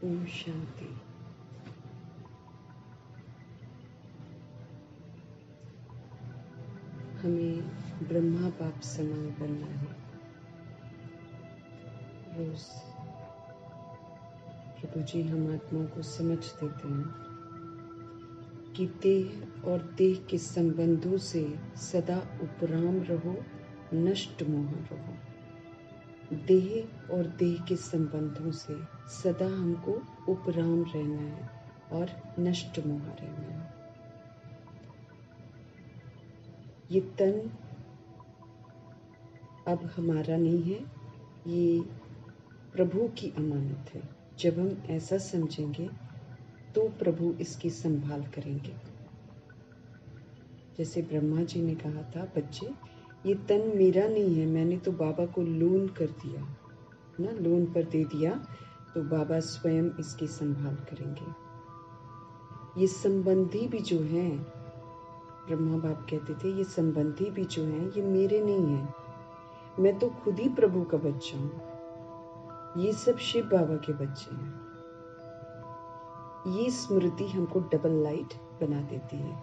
ओम शांति। हमें ब्रह्मा बाप समान बनना है। रोज प्रभु जी हम आत्माओं को समझ देते हैं कि देह और देह के संबंधों से सदा उपराम रहो, नष्ट मोह रहो। देह और देह के संबंधों से सदा हमको उपराम रहना है और नष्ट मोह रहना है। ये तन अब हमारा नहीं है, ये प्रभु की अमानत है। जब हम ऐसा समझेंगे तो प्रभु इसकी संभाल करेंगे। जैसे ब्रह्मा जी ने कहा था, बच्चे ये तन मेरा नहीं है, मैंने तो बाबा को लोन कर दिया ना, लोन पर दे दिया, तो बाबा स्वयं इसकी संभाल करेंगे। ये संबंधी भी जो हैं, ब्रह्मा बाप कहते थे ये संबंधी भी जो हैं ये मेरे नहीं हैं, मैं तो खुद ही प्रभु का बच्चा हूँ। ये सब शिव बाबा के बच्चे हैं। ये स्मृति हमको डबल लाइट बना देती है।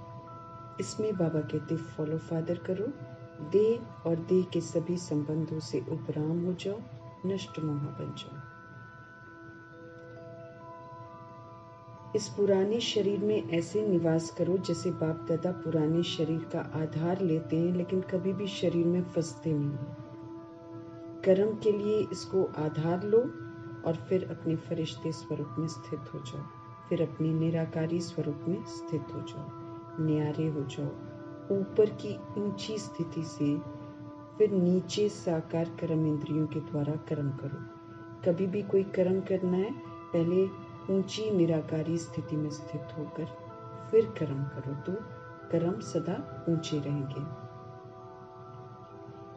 इसमें बाबा कहते फॉलो फादर करो, देह और देह के सभी संबंधों से उपराम हो जाओ, नष्ट मोह बन जाओ। इस पुराने शरीर में ऐसे निवास करो जैसे बाप दादा पुराने शरीर का आधार लेते हैं, लेकिन कभी भी शरीर में फंसते नहीं हैं। कर्म के लिए इसको आधार लो और फिर अपने फरिश्ते स्वरूप में स्थित हो जाओ, फिर अपनी निराकारी स्वरूप में स्थित हो जाओ, न्यारे हो जाओ। ऊपर की ऊंची स्थिति से फिर नीचे साकार कर्म इंद्रियों के द्वारा कर्म करो। कभी भी कोई कर्म करना है, पहले ऊंची निराकारी स्थिति में स्थित होकर फिर कर्म करो, तो कर्म सदा ऊंचे रहेंगे।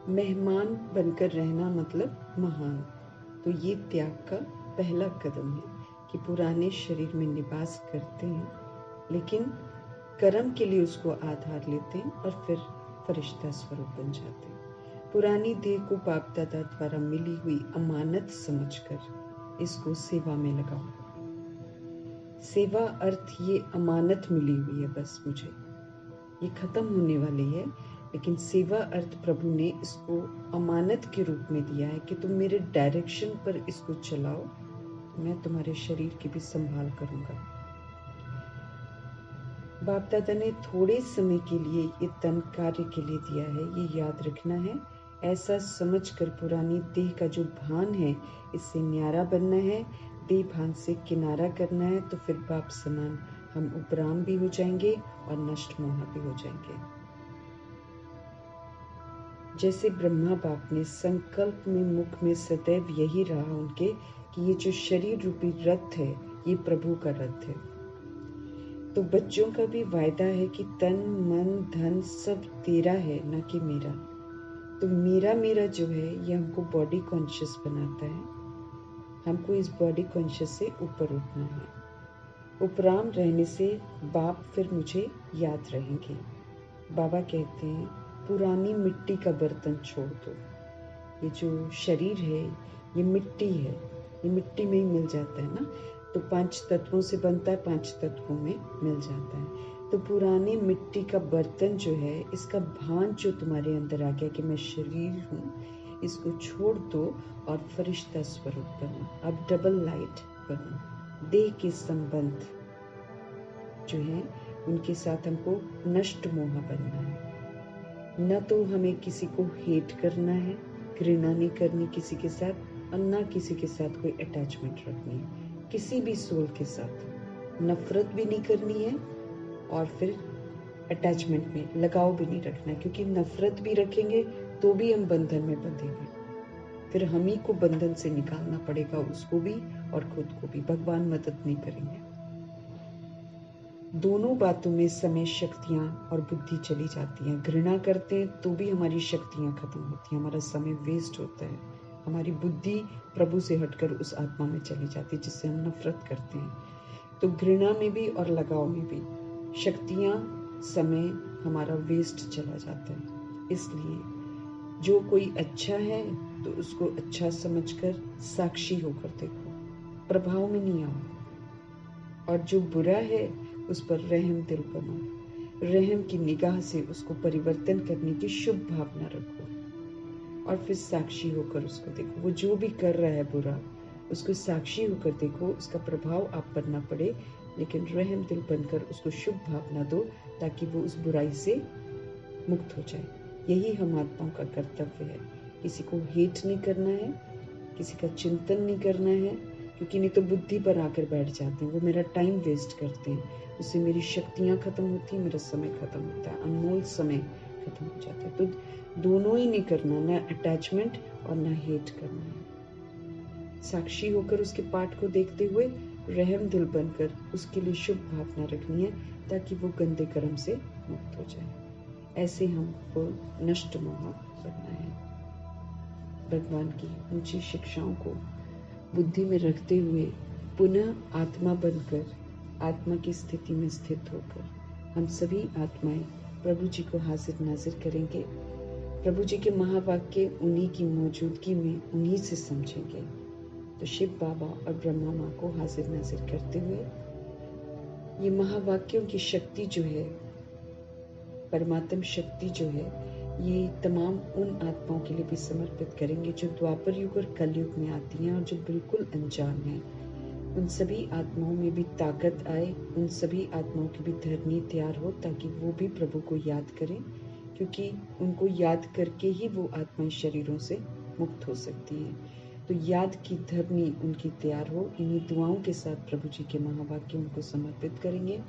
मेहमान बनकर रहना मतलब महान। तो ये त्याग का पहला कदम है कि पुराने शरीर में निवास करते हैं, लेकिन कर्म के लिए उसको आधार लेते हैं और फिर फरिश्ता स्वरूप बन जाते हैं। पुरानी देह को बाप दादा द्वारा मिली हुई अमानत समझकर इसको सेवा में लगाओ। सेवा अर्थ ये अमानत मिली हुई है, बस मुझे ये खत्म होने वाली है, लेकिन सेवा अर्थ प्रभु ने इसको अमानत के रूप में दिया है कि तुम मेरे डायरेक्शन पर इसको चलाओ, मैं तुम्हारे शरीर की भी संभाल करूंगा। बाप दादा ने थोड़े समय के लिए ये तन कार्य के लिए दिया है, ये याद रखना है। ऐसा समझकर पुरानी देह का जो भान है इससे न्यारा बनना है, देह भान से किनारा करना है, तो फिर बाप समान हम उपराम भी हो जाएंगे और नष्ट मोह भी हो जाएंगे। जैसे ब्रह्मा बाप ने संकल्प में मुख में सदैव यही रहा उनके कि ये जो शरीर रूपी रथ है ये प्रभु का रथ है, तो बच्चों का भी वायदा है कि तन मन धन सब तेरा है, ना कि मेरा। तो मेरा जो है ये हमको बॉडी कॉन्शियस बनाता है, हमको इस बॉडी कॉन्शियस से ऊपर उठना है। उपराम रहने से बाप फिर मुझे याद रहेंगे। बाबा कहते हैं पुरानी मिट्टी का बर्तन छोड़ दो। ये जो शरीर है ये मिट्टी है, ये मिट्टी में ही मिल जाता है ना, तो 5 तत्वों से बनता है, 5 तत्वों में मिल जाता है। तो पुरानी मिट्टी का बर्तन जो है, इसका भान जो तुम्हारे अंदर आ गया कि मैं शरीर हूँ, इसको छोड़ दो और फरिश्ता स्वरूप बनो। अब डबल लाइट बनो। देह के संबंध जो है उनके साथ हमको नष्ट मोह बनना है। न तो हमें किसी को हेट करना है, घृणा नहीं करनी किसी के साथ, और ना किसी के साथ कोई अटैचमेंट रखनी है। किसी भी सोल के साथ नफरत भी नहीं करनी है और फिर अटैचमेंट में लगाव भी नहीं रखना है, क्योंकि नफरत भी रखेंगे तो भी हम बंधन में बंधेंगे, फिर हम ही को बंधन से निकालना पड़ेगा, उसको भी और खुद को भी। भगवान मदद नहीं करेंगे। दोनों बातों में समय, शक्तियां और बुद्धि चली जाती हैं। घृणा करते हैं तो भी हमारी शक्तियां खत्म होती हैं, हमारा समय वेस्ट होता है, हमारी बुद्धि प्रभु से हटकर उस आत्मा में चली जाती है जिससे हम नफरत करते हैं। तो घृणा में भी और लगाव में भी शक्तियां, समय हमारा वेस्ट चला जाता है। इसलिए जो कोई अच्छा है तो उसको अच्छा समझकर साक्षी होकर देखो, प्रभाव में नहीं आओ। और जो बुरा है उस पर रहम दिल बनो, रहम की निगाह से उसको परिवर्तन करने की शुभ भावना रखो और फिर साक्षी होकर उसको देखो। वो जो भी कर रहा है बुरा, उसको साक्षी होकर देखो, उसका प्रभाव आप पर ना पड़े, लेकिन रहम दिल बनकर उसको शुभ भावना दो ताकि वो उस बुराई से मुक्त हो जाए। यही हम आत्माओं का कर्तव्य है। किसी को हेट नहीं करना है, किसी का चिंतन नहीं करना है, क्योंकि नहीं तो बुद्धि पर आकर बैठ जाते हैं, वो मेरा टाइम वेस्ट करते हैं, उससे मेरी शक्तियाँ खत्म होती हैं, मेरा समय खत्म होता है, अनमोल समय खत्म हो जाता है। तो दोनों ही नहीं करना, ना अटैचमेंट और ना हेट करना है। साक्षी होकर उसके पाठ को देखते हुए रहम दिल बनकर उसके लिए शुभ भावना रखनी है ताकि वो गंदे कर्म से मुक्त हो जाए। ऐसे हमको नष्ट मोह बनना है। भगवान की ऊंची शिक्षाओं को बुद्धि में रखते हुए पुनः आत्मा बनकर, आत्मा की स्थिति में स्थित होकर हम सभी आत्माएं प्रभु जी को हाजिर नाजिर करेंगे। प्रभु जी के महावाक्य उन्हीं की मौजूदगी में उन्हीं से समझेंगे। तो शिव बाबा और ब्रह्मा माँ को हाजिर नाजिर करते हुए ये महावाक्यों की शक्ति जो है, परमात्म शक्ति जो है, ये तमाम उन आत्माओं के लिए भी समर्पित करेंगे जो द्वापर युग और कलयुग में आती हैं और जो बिल्कुल अनजान हैं। उन सभी आत्माओं में भी ताकत आए, उन सभी आत्माओं की भी धरनी तैयार हो ताकि वो भी प्रभु को याद करें, क्योंकि उनको याद करके ही वो आत्माएं शरीरों से मुक्त हो सकती हैं। तो याद की धरनी उनकी तैयार हो। इन्हीं दुआओं के साथ प्रभु जी के महावाक्य उनको समर्पित करेंगे।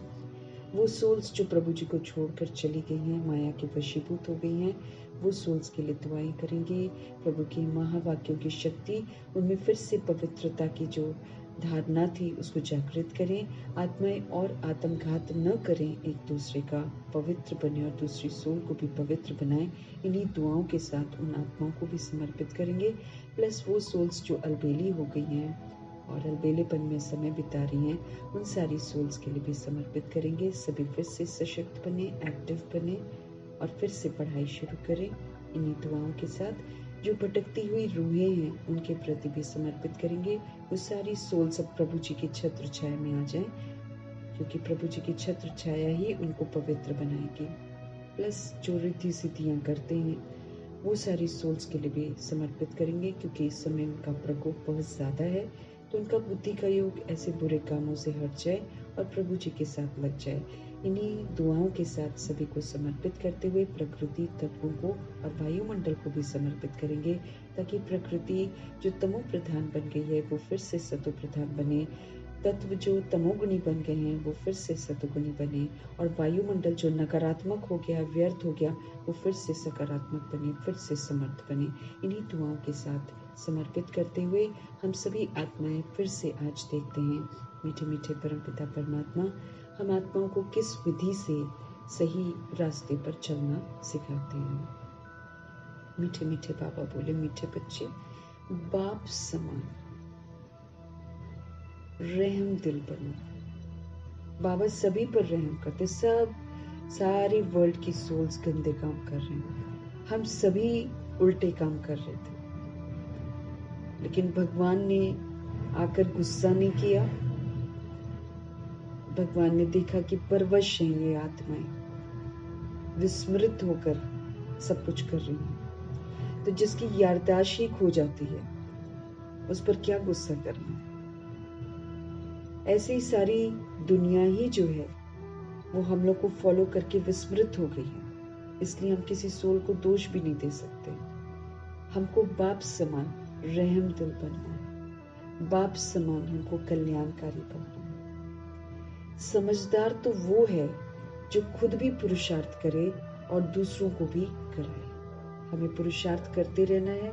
वो सोल्स जो प्रभु जी को छोड़कर चली गई हैं, माया के वशीभूत हो गई हैं, वो सोल्स के लिए दुआएं करेंगे। प्रभु के महावाक्यों की शक्ति उनमें फिर से पवित्रता की जो धारणा थी उसको जागृत करें। आत्माएं और आत्मघात न करें, एक दूसरे का पवित्र बने और दूसरी सोल को भी पवित्र बनाएं। इन्हीं दुआओं के साथ उन आत्माओं को भी समर्पित करेंगे। प्लस वो सोल्स जो अलबेली हो गई हैं और अलबेलेपन में समय बिता रही हैं, उन सारी सोल्स के लिए भी समर्पित करेंगे। सभी फिर से सशक्त बने, एक्टिव बने और फिर से पढ़ाई शुरू करें। इन्हीं दुआओं के साथ जो भटकती हुई रूहें हैं उनके प्रति भी समर्पित करेंगे। वो सारी सोल्स अब प्रभु जी की छत्र छाया में आ जाएं, क्योंकि प्रभु जी की छत्र छाया ही उनको पवित्र बनाएगी। प्लस जो रिद्धि सिद्धियां करते हैं वो सारी सोल्स के लिए भी समर्पित करेंगे, क्योंकि इस समय उनका प्रकोप बहुत ज़्यादा है। तो उनका बुद्धि का योग ऐसे बुरे कामों से हट जाए और प्रभु जी के साथ लग जाए। इन्हीं दुआओं के साथ सभी को समर्पित करते हुए प्रकृति तत्वों को और वायुमंडल को भी समर्पित करेंगे, ताकि प्रकृति जो तमो प्रधान बन गई है वो फिर से सतो प्रधान बने, तत्व जो तमोगुणी बन गए हैं वो फिर से सतोगुणी बने, और वायुमंडल जो नकारात्मक हो गया, व्यर्थ हो गया, वो फिर से सकारात्मक बने, फिर से समर्थ बने। इन्हीं दुआओं के साथ समर्पित करते हुए हम सभी आत्माएं फिर से आज देखते हैं मीठे मीठे परमपिता परमात्मा हम आत्माओं को किस विधि से सही रास्ते पर चलना सिखाते हैं। मीठे मीठे बाबा बोले, मीठे बच्चे बाप समान रहम दिल बनो। बाबा सभी पर रहम करते, सब सारी वर्ल्ड की सोल्स गंदे काम कर रहे हैं, हम सभी उल्टे काम कर रहे थे, लेकिन भगवान ने आकर गुस्सा नहीं किया। भगवान ने देखा कि परवश हैं ये आत्माएं, विस्मृत होकर सब कुछ कर रही हैं, तो जिसकी याददाश्त ही खो जाती है उस पर क्या गुस्सा करना। ऐसे ही सारी दुनिया ही जो है वो हम लोग को फॉलो करके विस्मृत हो गई है, इसलिए हम किसी सोल को दोष भी नहीं दे सकते। हमको बाप समान रहम दिल बनना है, बाप समान हमको कल्याणकारी बनना है। समझदार तो वो है जो खुद भी पुरुषार्थ करे और दूसरों को भी कराए। हमें पुरुषार्थ करते रहना है,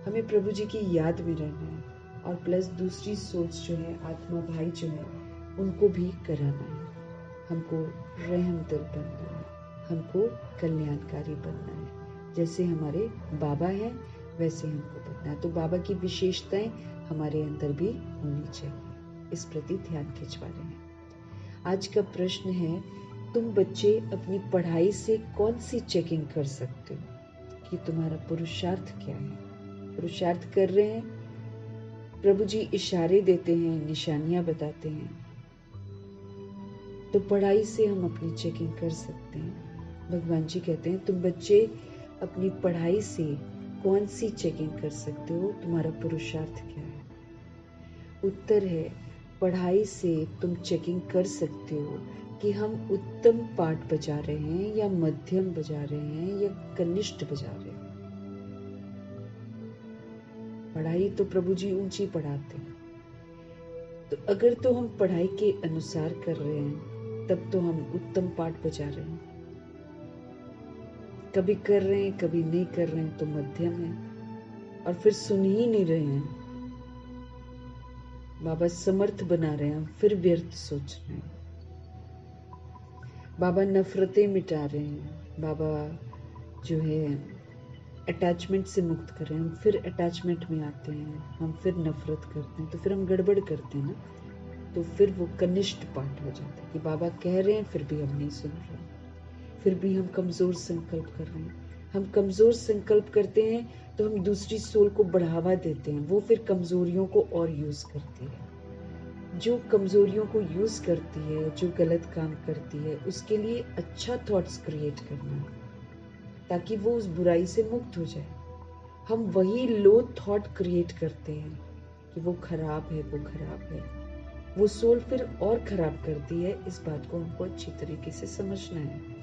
हमें प्रभु जी की याद में रहना है, और प्लस दूसरी सोच जो है, आत्मा भाई जो है, उनको भी कराना है। हमको रहम दिल बनना है, हमको कल्याणकारी बनना है। जैसे हमारे बाबा हैं वैसे हमको बनना है। तो बाबा की विशेषताएं हमारे अंदर भी होनी चाहिए, इस प्रति ध्यान खिंचवा रहे हैं। आज का प्रश्न है, तुम बच्चे अपनी पढ़ाई से कौन सी चेकिंग कर सकते हो कि तुम्हारा पुरुषार्थ क्या है? पुरुषार्थ कर रहे हैं, प्रभु जी इशारे देते हैं, निशानियां बताते हैं, तो पढ़ाई से हम अपनी चेकिंग कर सकते हैं। भगवान जी कहते हैं तुम बच्चे अपनी पढ़ाई से कौन सी चेकिंग कर सकते हो, तुम्हारा पुरुषार्थ क्या है। उत्तर है पढ़ाई से तुम चेकिंग कर सकते हो कि हम उत्तम पाठ बजा रहे हैं या मध्यम बजा रहे हैं या कनिष्ठ बजा रहे हैं। पढ़ाई तो प्रभु जी ऊंची पढ़ाते हैं, तो अगर तो हम पढ़ाई के अनुसार कर रहे हैं तब तो हम उत्तम पाठ बजा रहे हैं। कभी कर रहे हैं कभी नहीं कर रहे हैं तो मध्यम है, और फिर सुन ही नहीं रहे हैं। बाबा समर्थ बना रहे हैं, फिर व्यर्थ सोच रहे हैं। बाबा नफरतें मिटा रहे हैं, बाबा जो है अटैचमेंट से मुक्त कर रहे हैं, हम फिर अटैचमेंट में आते हैं, हम फिर नफरत करते हैं, तो फिर हम गड़बड़ करते हैं ना, तो फिर वो कनिष्ठ पाठ हो जाता है कि बाबा कह रहे हैं फिर भी हम नहीं सुन रहे, फिर भी हम कमजोर संकल्प कर रहे हैं। हम कमजोर संकल्प करते हैं तो हम दूसरी सोल को बढ़ावा देते हैं, वो फिर कमजोरियों को और यूज करती है। जो कमजोरियों को यूज करती है, जो गलत काम करती है, उसके लिए अच्छा थॉट्स क्रिएट करना है ताकि वो उस बुराई से मुक्त हो जाए। हम वही लो थॉट क्रिएट करते हैं कि वो खराब है, वो खराब है, वो सोल फिर और खराब करती है। इस बात को हमको अच्छी तरीके से समझना है,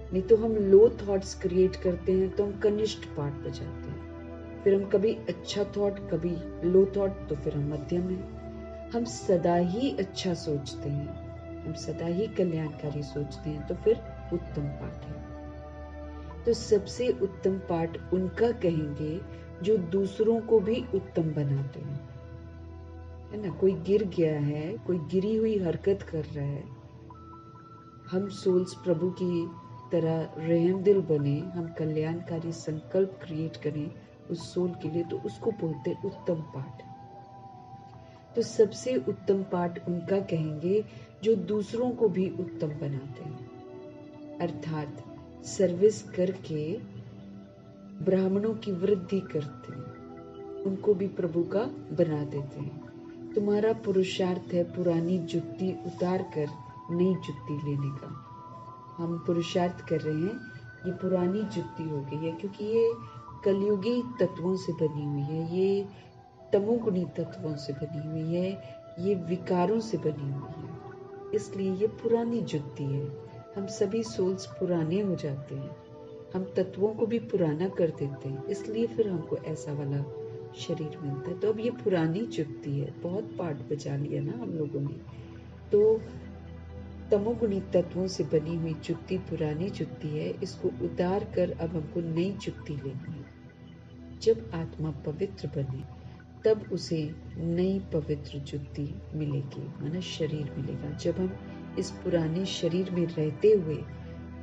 नहीं तो हम लो थॉट्स क्रिएट करते हैं तो हम कनिष्ठ पाठ बजाते हैं। फिर हम कभी अच्छा थॉट कभी लो थॉट, तो फिर हम मध्यम है। हम सदा ही अच्छा सोचते हैं, हम सदा ही कल्याणकारी सोचते हैं, तो फिर उत्तम पाठ है। तो सबसे उत्तम पाठ उनका कहेंगे जो दूसरों को भी उत्तम बनाते हैं, है ना। कोई गिर गया है, कोई गिरी हुई हरकत कर रहा है, हम सोल्स प्रभु की तरह रहम दिल बने, हम कल्याणकारी संकल्प क्रिएट करें उस सोल के लिए, तो उसको बोलते हैं उत्तम पाठ। तो सबसे उत्तम पाठ उनका कहेंगे जो दूसरों को भी उत्तम बनाते हैं, अर्थात सर्विस करके ब्राह्मणों की वृद्धि करते हैं, उनको भी प्रभु का बना देते हैं। तुम्हारा पुरुषार्थ है पुरानी जुत्ती उतार कर नई जुत्ती लेने का। हम पुरुषार्थ कर रहे हैं, ये पुरानी जुत्ती हो गई है क्योंकि ये कलयुगी तत्वों से बनी हुई है, ये तमोगुणी तत्वों से बनी हुई है, ये विकारों से बनी हुई है, इसलिए ये पुरानी जुत्ती है। हम सभी सोल्स पुराने हो जाते हैं, हम तत्वों को भी पुराना कर देते हैं, इसलिए फिर हमको ऐसा वाला शरीर मिलता है। तो अब ये पुरानी जुत्ती है, बहुत पाठ बजा लिया ना हम लोगों ने। तो तमोगुणी तत्वों से बनी हुई जुत्ती पुरानी जुत्ती है, इसको उतार कर अब हमको नई जुत्ती लेनी है। जब आत्मा पवित्र बने तब उसे नई पवित्र जुत्ती मिलेगी, माना शरीर मिलेगा। जब हम इस पुराने शरीर में रहते हुए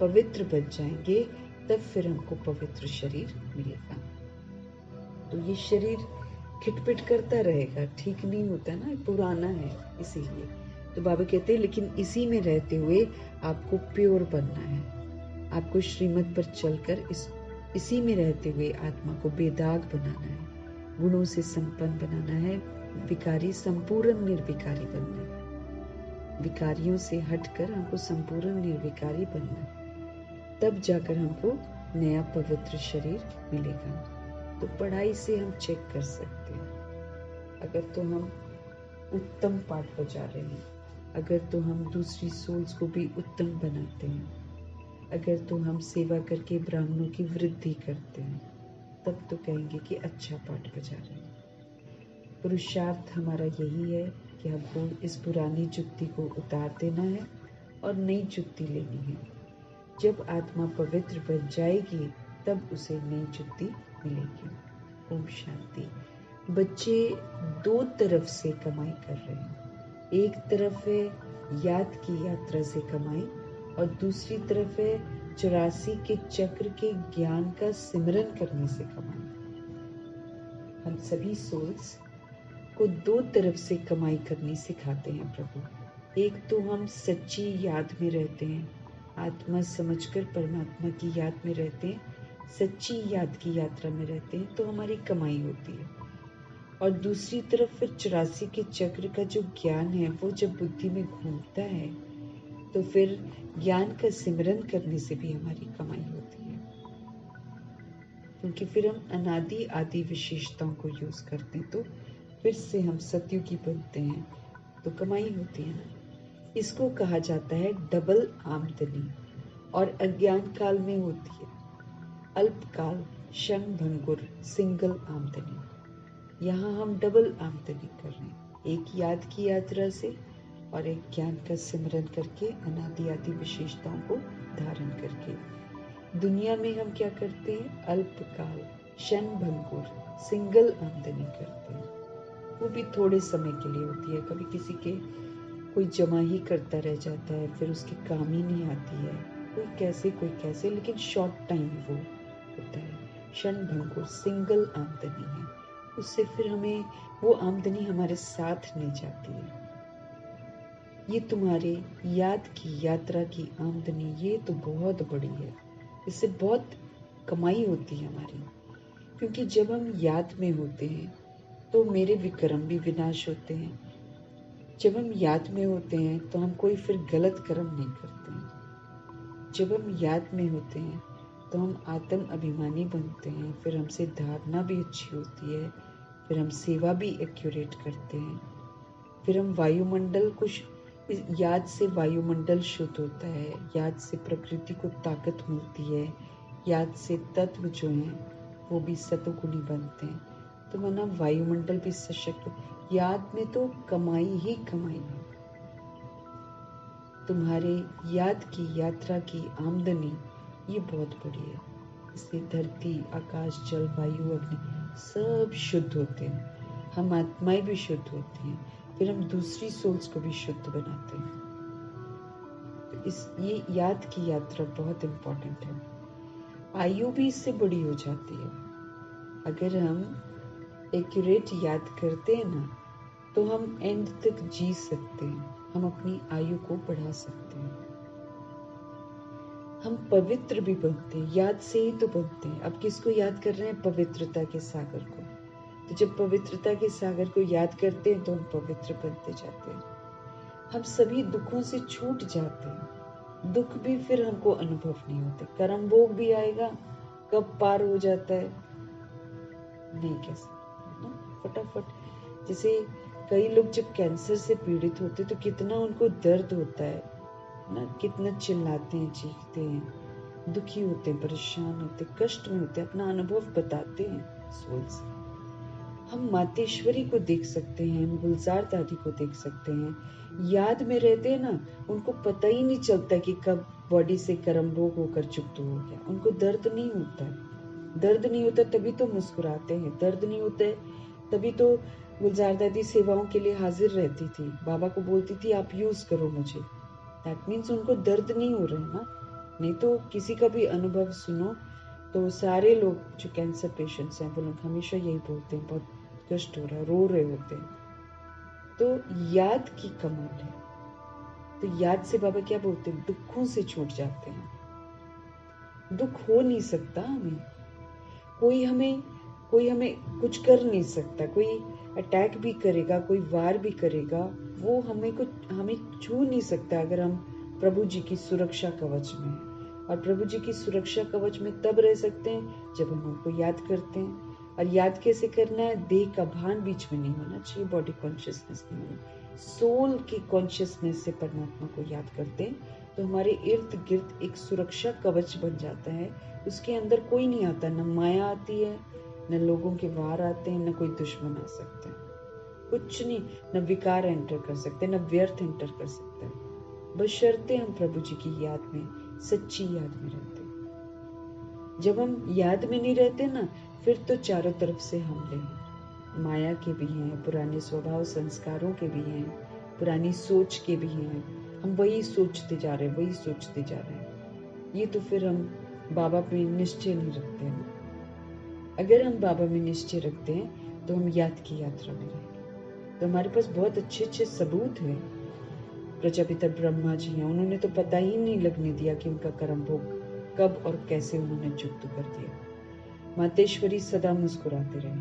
पवित्र बन जाएंगे तब फिर हमको पवित्र शरीर मिलेगा। तो ये शरीर खिटपिट करता रहेगा, ठीक नहीं होता ना, पुराना है इसीलिए। तो बाबा कहते हैं लेकिन इसी में रहते हुए आपको प्योर बनना है, आपको श्रीमत पर चलकर इसी में रहते हुए आत्मा को बेदाग बनाना है, गुणों से संपन्न बनाना है, विकारी संपूर्ण निर्विकारी बनना है। विकारियों से हटकर हमको संपूर्ण निर्विकारी बनना है, तब जाकर हमको नया पवित्र शरीर मिलेगा। तो पढ़ाई से हम चेक कर सकते हैं, अगर तो हम उत्तम पाठ बजा रहे हैं, अगर तो हम दूसरी सोल्स को भी उत्तम बनाते हैं, अगर तो हम सेवा करके ब्राह्मणों की वृद्धि करते हैं, तब तो कहेंगे कि अच्छा पाठ बजा रहे हैं। पुरुषार्थ हमारा यही है कि हमको इस पुरानी जुत्ती को उतार देना है और नई जुत्ती लेनी है। जब आत्मा पवित्र बन जाएगी तब उसे नई जुत्ती मिलेगी। ओम शांति। बच्चे दो तरफ से कमाई कर रहे हैं, एक तरफ है याद की यात्रा से कमाई और दूसरी तरफ है 84 के चक्र के ज्ञान का सिमरन करने से कमाई। हम सभी सोल्स को दो तरफ से कमाई करनी सिखाते हैं प्रभु। एक तो हम सच्ची याद में रहते हैं, आत्मा समझकर परमात्मा की याद में रहते हैं, सच्ची याद की यात्रा में रहते हैं, तो हमारी कमाई होती है। और दूसरी तरफ फिर 84 के चक्र का जो ज्ञान है वो जब बुद्धि में घूमता है तो फिर ज्ञान का सिमरन करने से भी हमारी कमाई होती है, क्योंकि फिर हम अनादि आदि विशेषताओं को यूज करते हैं तो फिर से हम सतयुगी बनते हैं, तो कमाई होती है ना। इसको कहा जाता है डबल आमदनी, और अज्ञान काल में होती है अल्पकाल क्षण भंगुर सिंगल आमदनी। यहाँ हम डबल आमदनी कर रहे हैं, एक याद की यात्रा से और एक ज्ञान का सिमरन करके अनादि आदि विशेषताओं को धारण करके। दुनिया में हम क्या करते हैं, अल्पकाल क्षण भंगुर सिंगल आमदनी करते हैं, वो भी थोड़े समय के लिए होती है। कभी किसी के कोई जमा ही करता रह जाता है, फिर उसकी काम ही नहीं आती है, कोई कैसे, लेकिन शॉर्ट टाइम वो होता है, क्षण भंगुर सिंगल आमदनी है। उससे फिर हमें वो आमदनी हमारे साथ नहीं जाती है। ये तुम्हारे याद की यात्रा की आमदनी, ये तो बहुत बड़ी है, इससे बहुत कमाई होती है हमारी। क्योंकि जब हम याद में होते हैं तो मेरे विक्रम भी विनाश होते हैं। जब हम याद में होते हैं तो हम कोई फिर गलत कर्म नहीं करते हैं। जब हम याद में होते हैं तो हम आत्म अभिमानी बनते हैं, फिर हमसे धारणा भी अच्छी होती है, फिर हम सेवा भी एक्यूरेट करते हैं, फिर हम वायुमंडल को याद से वायुमंडल शुद्ध होता है, याद से प्रकृति को ताकत मिलती है, याद से तत्व जो हैं वो भी सतोगुणी बनते हैं, तो माना वायुमंडल भी सशक्त। याद में तो कमाई ही कमाई है। तुम्हारे याद की यात्रा की आमदनी ये बहुत बड़ी है। इससे धरती आकाश जल वायु अग्नि सब शुद्ध होते हैं, हम आत्माएं भी शुद्ध होती हैं, फिर हम दूसरी सोल्स को भी शुद्ध बनाते हैं। तो ये याद की यात्रा बहुत इम्पोर्टेंट है। आयु भी इससे बड़ी हो जाती है। अगर हम एक्यूरेट याद करते हैं ना तो हम एंड तक जी सकते हैं, हम अपनी आयु को बढ़ा सकते हैं, हम पवित्र भी बनते हैं, याद से ही तो बनते हैं। अब किसको याद कर रहे हैं, पवित्रता के सागर को। तो जब पवित्रता के सागर को याद करते हैं तो हम पवित्र बनते जाते हैं, हम सभी दुखों से छूट जाते हैं। दुख भी फिर हमको अनुभव नहीं होते, कर्म भोग भी आएगा, कब पार हो जाता है नहीं कह सकते ना, फटाफट। जैसे कई लोग जब कैंसर से पीड़ित होते तो कितना उनको दर्द होता है ना, कितना चिल्लाते हैं, चीखते हैं, दुखी होते हैं, परेशान होते, कष्ट में होते, अपना अनुभव बताते हैं सोल से। हम मातेश्वरी को देख सकते हैं, हम गुलजार दादी को देख सकते हैं, याद में रहते हैं ना, उनको पता ही नहीं चलता कि कब बॉडी से कर्म भोग होकर चुप हो गया। उनको दर्द नहीं होता है, दर्द नहीं होता तभी तो मुस्कुराते हैं, दर्द नहीं होता है तभी तो गुलजार दादी सेवाओं के लिए हाजिर रहती थी, बाबा को बोलती थी आप यूज करो मुझे। दैट मीन्स उनको दर्द नहीं हो रहा है ना। नहीं तो किसी का भी अनुभव सुनो तो सारे लोग जो कैंसर पेशेंट्स हैं वो लोग हमेशा यही बोलते हैं बहुत कष्ट हो रहा है, रो रहे होते हैं। तो याद की कमाल है। तो याद से बाबा क्या बोलते हैं, दुखों से छूट जाते हैं। दुख हो नहीं सकता हमें, कोई हमें कुछ कर नहीं सकता, कोई अटैक भी करेगा, कोई वार भी करेगा, वो हमें छू नहीं सकता अगर हम प्रभु जी की सुरक्षा कवच में हैं। और प्रभु जी की सुरक्षा कवच में तब रह सकते हैं जब हम उनको याद करते हैं। और याद कैसे करना है, देह का भान बीच में नहीं होना चाहिए, बॉडी कॉन्शियसनेस नहीं होनी, सोल की कॉन्शियसनेस से परमात्मा को याद करते हैं तो हमारे इर्द गिर्द एक सुरक्षा कवच बन जाता है। उसके अंदर कोई नहीं आता, न माया आती है, न लोगों के वार आते हैं, न कोई दुश्मन आ सकते हैं, कुछ नहीं, न विकार एंटर कर सकते, न व्यर्थ एंटर कर सकते हैं, बशर्ते हम प्रभु जी की याद में, सच्ची याद में रहते हैं। जब हम याद में नहीं रहते ना, फिर तो चारों तरफ से हमले हैं, माया के भी हैं, पुराने स्वभाव संस्कारों के भी हैं, पुरानी सोच के भी हैं, हम वही सोचते जा रहे हैं, वही सोचते जा रहे हैं। ये तो फिर हम बाबा पे निश्चय नहीं रखते हैं। अगर हम बाबा में निश्चय रखते हैं तो हम याद की यात्रा में रहेंगे। तो हमारे पास बहुत अच्छे अच्छे सबूत हैं। प्रजापिता ब्रह्मा जी हैं, उन्होंने तो पता ही नहीं लगने दिया कि उनका कर्म भोग कब और कैसे उन्होंने चुप कर दिया। मातेश्वरी सदा मुस्कुराते रहे,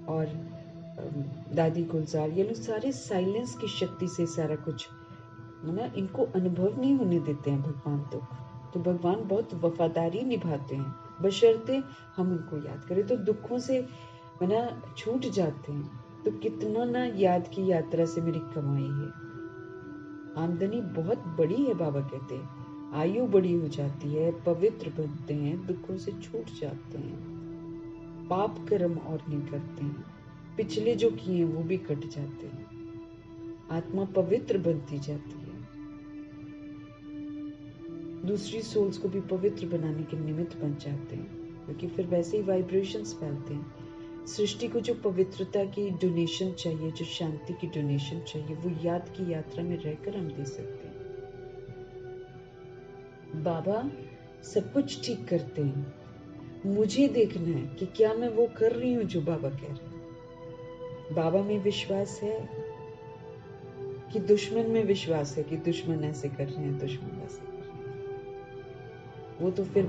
और दादी गुलजार, ये लोग सारे साइलेंस की शक्ति से सारा कुछ ना इनको अनुभव नहीं होने देते हैं भगवान। तो भगवान बहुत वफादारी निभाते हैं, बशर्ते हम उनको याद करें। तो दुखों से ना छूट जाते हैं। तो कितना ना याद की यात्रा से मेरी कमाई है, आमदनी बहुत बड़ी है। बाबा कहते हैं आयु बड़ी हो जाती है, पवित्र बनते हैं, दुखों से छूट जाते हैं, पाप कर्म और नहीं करते हैं, पिछले जो किए वो भी कट जाते हैं, आत्मा पवित्र बनती जाती है, दूसरी सोल्स को भी पवित्र बनाने के निमित्त बन जाते हैं, क्योंकि फिर वैसे ही वाइब्रेशंस फैलते हैं। सृष्टि को जो पवित्रता की डोनेशन चाहिए, जो शांति की डोनेशन चाहिए, वो याद की यात्रा में रहकर हम दे सकते हैं। बाबा सब कुछ ठीक करते हैं, मुझे देखना है कि क्या मैं वो कर रही हूं जो बाबा कह रहे हैं। बाबा में विश्वास है कि दुश्मन में विश्वास है कि दुश्मन ऐसे कर रहे हैं, दुश्मन वैसे कर रहे हैं। वो तो फिर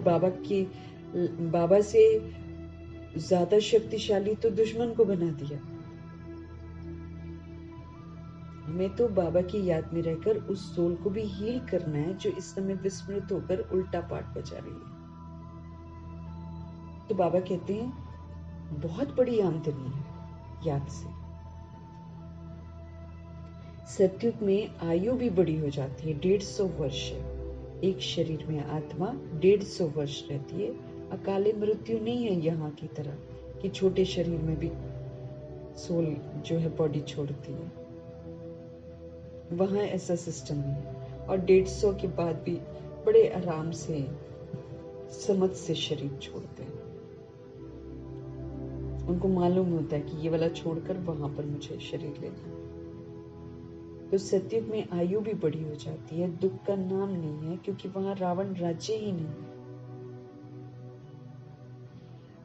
बाबा से ज्यादा शक्तिशाली तो दुश्मन को बना दिया। हमें तो बाबा की याद में रहकर उस सोल को भी हील करना है जो इस समय विस्मृत होकर उल्टा पाठ बजा रही है। तो बाबा कहते हैं बहुत बड़ी आमदनी है याद से। सतयुग में आयु भी बड़ी हो जाती है, 150 वर्ष है। एक शरीर में आत्मा 150 वर्ष रहती है। अकाले मृत्यु नहीं है यहाँ की तरह कि छोटे शरीर में भी सोल जो है बॉडी छोड़ती है, वहां ऐसा सिस्टम नहीं है। और 150 के बाद भी बड़े आराम से समझ से शरीर छोड़ते हैं। उनको मालूम होता है कि ये वाला छोड़कर वहां पर मुझे शरीर लेना है। तो सतयुग में आयु भी बड़ी हो जाती है, दुख का नाम नहीं है, क्योंकि वहां रावण राज्य ही नहीं है।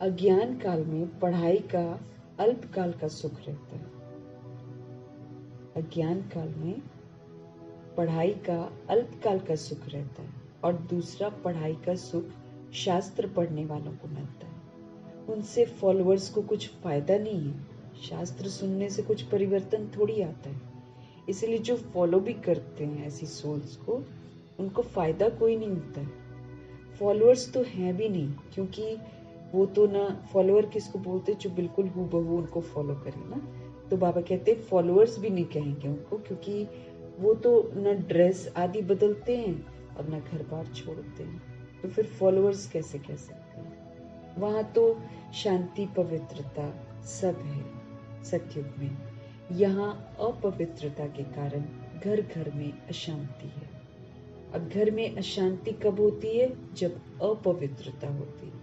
अज्ञान काल में पढ़ाई का अल्पकाल का सुख रहता है। अज्ञान काल में पढ़ाई का अल्पकाल का सुख रहता है, और दूसरा पढ़ाई का सुख शास्त्र पढ़ने वालों को मिलता है। उनसे फॉलोअर्स को कुछ फायदा नहीं है। शास्त्र सुनने से कुछ परिवर्तन थोड़ी आता है। इसलिए जो फॉलो भी करते हैं ऐसी सोल्स को, उनको फायदा कोई नहीं होता है। फॉलोअर्स तो हैं भी नहीं, क्योंकि वो तो ना, फॉलोअर किसको बोलते जो बिल्कुल हूबहू उनको फॉलो करे ना। तो बाबा कहते हैं फॉलोअर्स भी नहीं कहेंगे उनको, क्योंकि वो तो ना ड्रेस आदि बदलते हैं और ना घर बार छोड़ते हैं, तो फिर फॉलोअर्स कैसे कह सकते हैं। वहां तो शांति पवित्रता सब है सतयुग में। यहाँ अपवित्रता के कारण घर घर में अशांति है। अब घर में अशांति कब होती है? जब अपवित्रता होती है।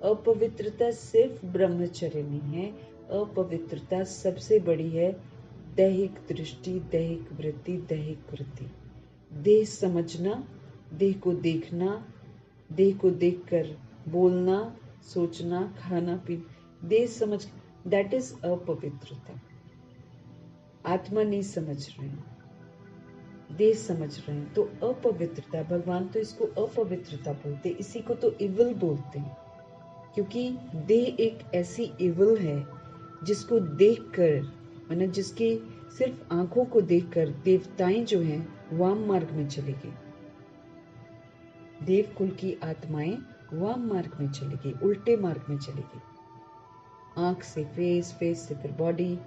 अपवित्रता सिर्फ ब्रह्मचर्य नहीं है, अपवित्रता सबसे बड़ी है दैहिक दृष्टि, दैहिक वृत्ति, दैहिक वृत्ति। देह समझना, देह को देखना, देह को देखकर बोलना, सोचना, खाना पीना, देह समझ, दैट इज अपवित्रता। आत्मा नहीं समझ रहे हैं, देह समझ रहे हैं, तो अपवित्रता। भगवान तो इसको अपवित्रता बोलते, इसी को तो इविल बोलते हैं, क्योंकि देह एक ऐसी इविल है जिसको देखकर, मतलब जिसकी सिर्फ आंखों को देखकर देवताएं जो हैं वाम मार्ग में चली गई। देवकुल की आत्माएं वाम मार्ग में चली गई, उल्टे मार्ग में चली गई। आंख से फेस, फेस से फिर बॉडी,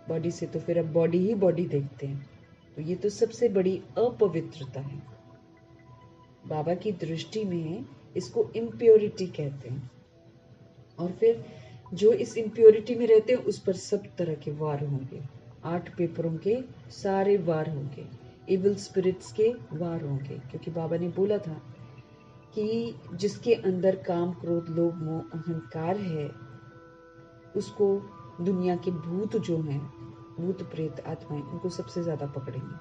बॉडी से तो फिर अब बॉडी ही बॉडी देखते हैं। तो ये तो सबसे बड़ी अपवित्रता है। बाबा की दृष्टि में इसको इम्प्योरिटी कहते हैं। और फिर जो इस इम्प्योरिटी में रहते हैं उस पर सब तरह के वार होंगे। 8 पेपरों के सारे वार होंगे, इविल स्पिरिट्स के वार होंगे, क्योंकि बाबा ने बोला था कि जिसके अंदर काम, क्रोध, लोभ, मोह, अहंकार है, उसको दुनिया के भूत जो हैं, भूत प्रेत आत्माएं, उनको सबसे ज्यादा पकड़ेंगे।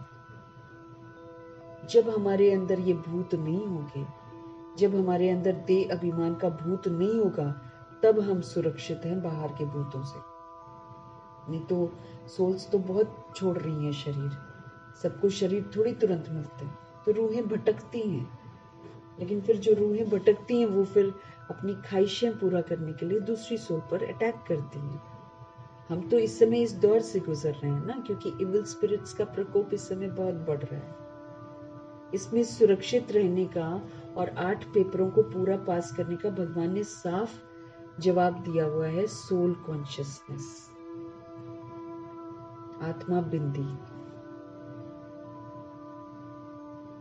जब हमारे अंदर ये भूत नहीं होंगे, जब हमारे अंदर देह अभिमान का भूत नहीं होगा, तब हम सुरक्षित हैं बाहर के भूतों से। नहीं तो सोल्स तो बहुत छोड़ रही हैं शरीर, सबको शरीर थोड़ी तुरंत मिलते हैं, तो रूहें भटकती हैं। लेकिन फिर जो रूहें भटकती हैं वो फिर अपनी ख्वाहिशें पूरा करने के लिए दूसरी सोल पर अटैक करती हैं। हम तो इस समय इस दौर से गुजर रहे हैं ना, क्योंकि इविल स्पिरिट्स का प्रकोप इस समय बहुत बढ़ रहा है। इसमें सुरक्षित रहने का और 8 पेपरों को पूरा पास करने का भगवान ने साफ जवाब दिया हुआ है। सोल कॉन्शियसनेस, आत्मा बिंदी,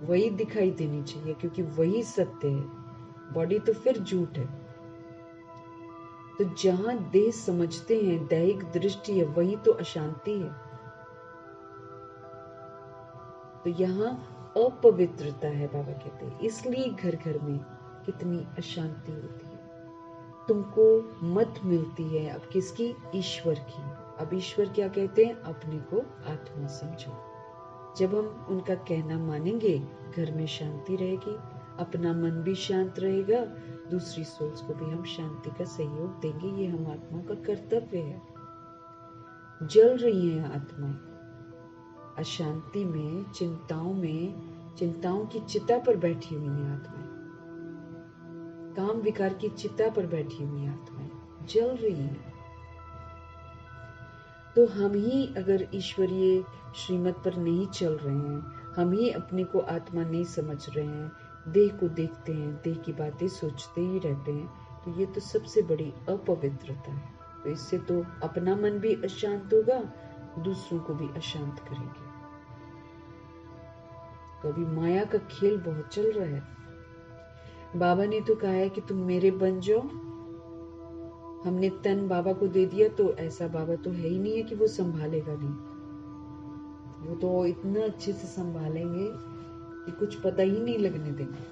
वही दिखाई देनी चाहिए, क्योंकि वही सत्य है। बॉडी तो फिर झूठ है। तो जहां देह समझते हैं, दैहिक दृष्टि है, वही तो अशांति है। तो यहाँ अपवित्रता है, बाबा कहते हैं। इसलिए घर घर में कितनी अशांति होती है। तुमको मत मिलती है अब किसकी? ईश्वर की। अब ईश्वर क्या कहते हैं? अपने को आत्मा समझो। जब हम उनका कहना मानेंगे, घर में शांति रहेगी, अपना मन भी शांत रहेगा, दूसरी सोच को भी हम शांति का सहयोग देंगे। ये हम आत्मा का कर्तव्य है। जल रही है आत्मा अशांति में, चिंताओं की चिता पर बैठी हुई है आत्माएं, काम विकार की चिता पर बैठी हुई आत्माएं जल रही हैं। तो हम ही अगर ईश्वरीय श्रीमत पर नहीं चल रहे हैं, हम ही अपने को आत्मा नहीं समझ रहे हैं, देह को देखते हैं, देह की बातें सोचते ही रहते हैं, तो ये तो सबसे बड़ी अपवित्रता है। तो इससे तो अपना मन भी अशांत होगा, दूसरों को भी अशांत करेंगे। तो अभी माया का खेल बहुत चल रहा है। बाबा ने तो कहा है कि तुम मेरे बन जाओ। हमने तन बाबा को दे दिया, तो ऐसा बाबा तो है ही नहीं है कि वो संभालेगा नहीं। वो तो इतना अच्छे से संभालेंगे कि कुछ पता ही नहीं लगने देंगे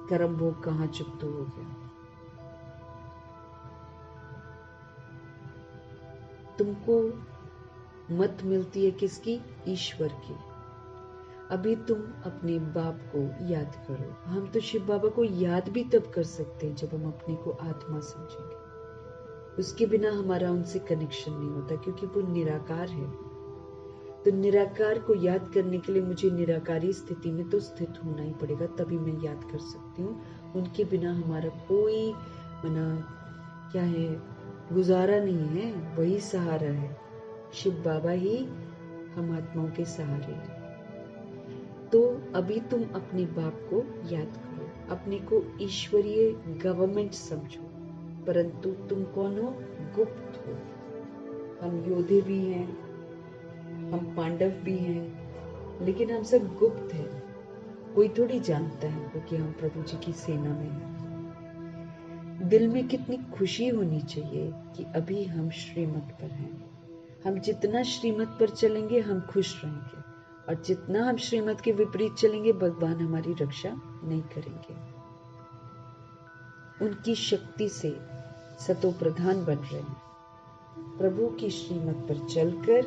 कर्म भोग कहाँ चुकतो हो गया। तुमको मत मिलती है किसकी? ईश्वर की। अभी तुम अपने बाप को याद करो। हम तो शिव बाबा को याद भी तब कर सकते हैं जब हम अपने को आत्मा समझेंगे। उसके बिना हमारा उनसे कनेक्शन नहीं होता, क्योंकि वो निराकार है। तो निराकार को याद करने के लिए मुझे निराकारी स्थिति में तो स्थित होना ही पड़ेगा, तभी मैं याद कर सकती हूँ। उनके बिना हमारा कोई क्या है, गुजारा नहीं है। वही सहारा है, शिव बाबा ही हम आत्माओं के सहारे हैं। तो अभी तुम अपने बाप को याद करो, अपने को ईश्वरीय गवर्नमेंट समझो, परंतु तुम कौन हो? गुप्त हो। हम योद्धे भी हैं, हम पांडव भी हैं, लेकिन हम सब गुप्त हैं। कोई थोड़ी जानता है हमको कि हम प्रभु जी की सेना में हैं। दिल में कितनी खुशी होनी चाहिए कि अभी हम श्रीमत पर हैं। हम जितना श्रीमत पर चलेंगे, हम खुश रहेंगे, और जितना हम श्रीमत के विपरीत चलेंगे, भगवान हमारी रक्षा नहीं करेंगे। उनकी शक्ति से सतो प्रधान बन रहे हैं। प्रभु की श्रीमत पर चलकर,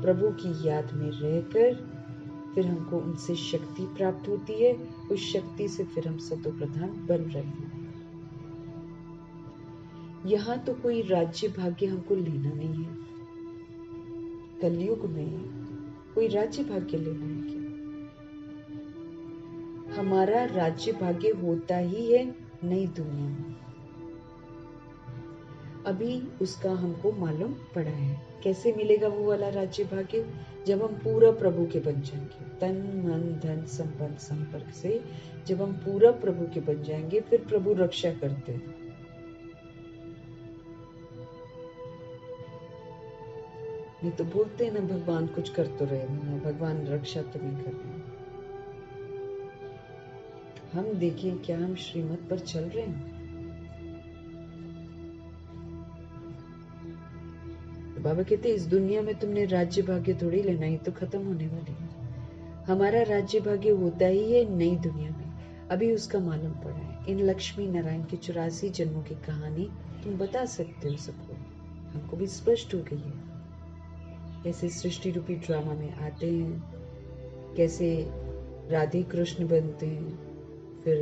प्रभु की याद में रहकर, फिर हमको उनसे शक्ति प्राप्त होती है। उस शक्ति से फिर हम सतो प्रधान बन रहे हैं। यहाँ तो कोई राज्य भाग्य हमको लेना नहीं है। कलयुग में कोई राज्य भाग्य लेना है क्या? हमारा राज्य भाग्य होता ही है नई दुनिया में। अभी उसका हमको मालूम पड़ा है। कैसे मिलेगा वो वाला राज्य भाग्य? जब हम पूरा प्रभु के बन जाएंगे, तन मन धन संपन्न संपर्क से जब हम पूरा प्रभु के बन जाएंगे, फिर प्रभु रक्षा करते हैं। नहीं तो बोलते हैं ना, भगवान कुछ कर तो रहे हैं, भगवान रक्षा तो नहीं कर रहे हैं। हम देखें क्या हम श्रीमत पर चल रहे हैं? तो बाबा कहते इस दुनिया में तुमने राज्य भाग्य थोड़ी लेना, ही तो खत्म होने वाली है। हमारा राज्य भाग्य होता ही है नई दुनिया में। अभी उसका मालूम पड़ा है। इन लक्ष्मी नारायण की 84 जन्मों की कहानी तुम बता सकते हो सबको, हमको भी स्पष्ट हो गई है। कैसे सृष्टि रूपी ड्रामा में आते हैं, कैसे राधे कृष्ण बनते हैं, फिर